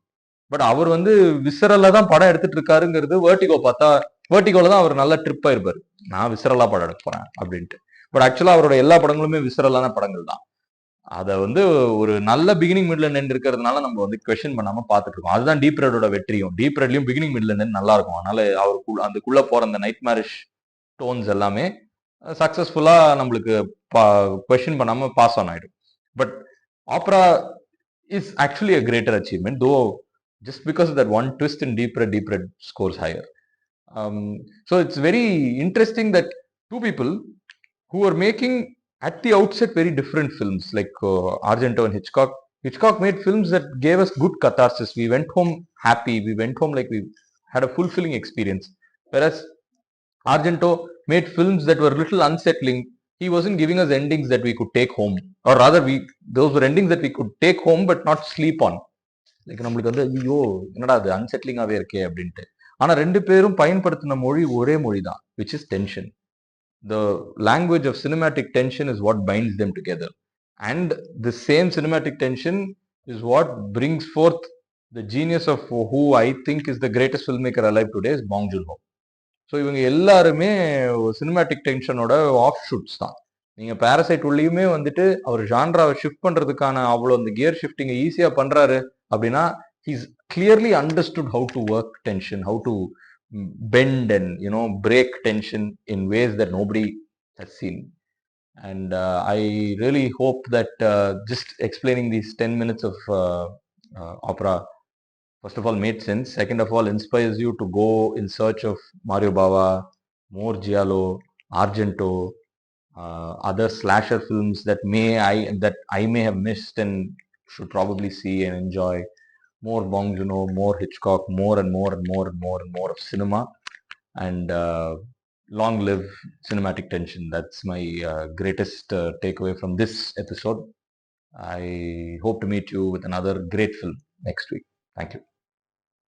But அவர் வந்து விசரலா தான் படம் எடுத்துட்டு இருக்காருங்கிறது வேர்டிகோ பார்த்தா, வேர்டிகோல தான் அவர் நல்ல ட்ரிப் ஆயிருப்பாரு, நான் விசரலா படம் எடுக்க போறேன் அப்படின்ட்டு. பட் ஆக்சுவலா அவரோட எல்லா படங்களுமே விசரலான படங்கள் தான். அதை வந்து ஒரு நல்ல பிகினிங் மிட்ல நின்று இருக்கிறதுனால நம்ம வந்து கொஸ்டின் பண்ணாம பார்த்துட்டு இருக்கோம். அதுதான் டீப் ரெடோட வெற்றியும். டீப் ரெட்லயும் பிகினிங் மிட்ல நின்று நல்லா இருக்கும். அதனால அவருக்குள்ள அதுக்குள்ள போற அந்த நைட் மேரிஷ் டோன்ஸ் எல்லாமே சக்சஸ்ஃபுல்லா நம்மளுக்கு கொஸ்டின் பண்ணாம பாஸ் ஆன் ஆயிடும். But opera is actually a greater achievement, though just because of that one twist in deep red scores higher. So it's very interesting that two people who are making at the outset very different films, like Argento and Hitchcock. Hitchcock made films that gave us good catharsis. We went home happy. We went home like we had a fulfilling experience. Whereas Argento made films that were a little unsettling. He wasn't giving us endings that we could take home, or rather, those were endings that we could take home but not sleep on. Like நம்மளுக்கு வந்து ஐயோ என்னடா அது அன்செட்லிங்காவே இருக்கே அப்படின்ட்டு. ஆனா ரெண்டு பேரும் பயன்படுத்தின மொழி ஒரே மொழி தான், which is tension. The language of cinematic tension is what binds them together, and the same cinematic tension is what brings forth the genius of who I think is the greatest filmmaker alive today, is Bong Joon-ho. So இவங்க எல்லாருமே cinematic டென்ஷனோட of shoots தான். நீங்க parasite உள்ளயுமே வந்துட்டு அவர் ஜான்ராவை shift பண்றதுக்கான அவ்வளோ அந்த gear shifting ஈஸியா பண்றாரு அப்படின்னா, he's clearly understood how to work tension, how to bend and break tension in ways that nobody has seen. And I really hope that just explaining these 10 minutes of opera, first of all, made sense. Second of all, inspires you to go in search of Mario Bava, more Giallo, Argento, other slasher films that I may have missed and should probably see and enjoy. More Bong Joon-ho, more Hitchcock, more and more and more and more and more of cinema. And long live cinematic tension. That's my greatest takeaway from this episode. I hope to meet you with another great film next week. Thank you.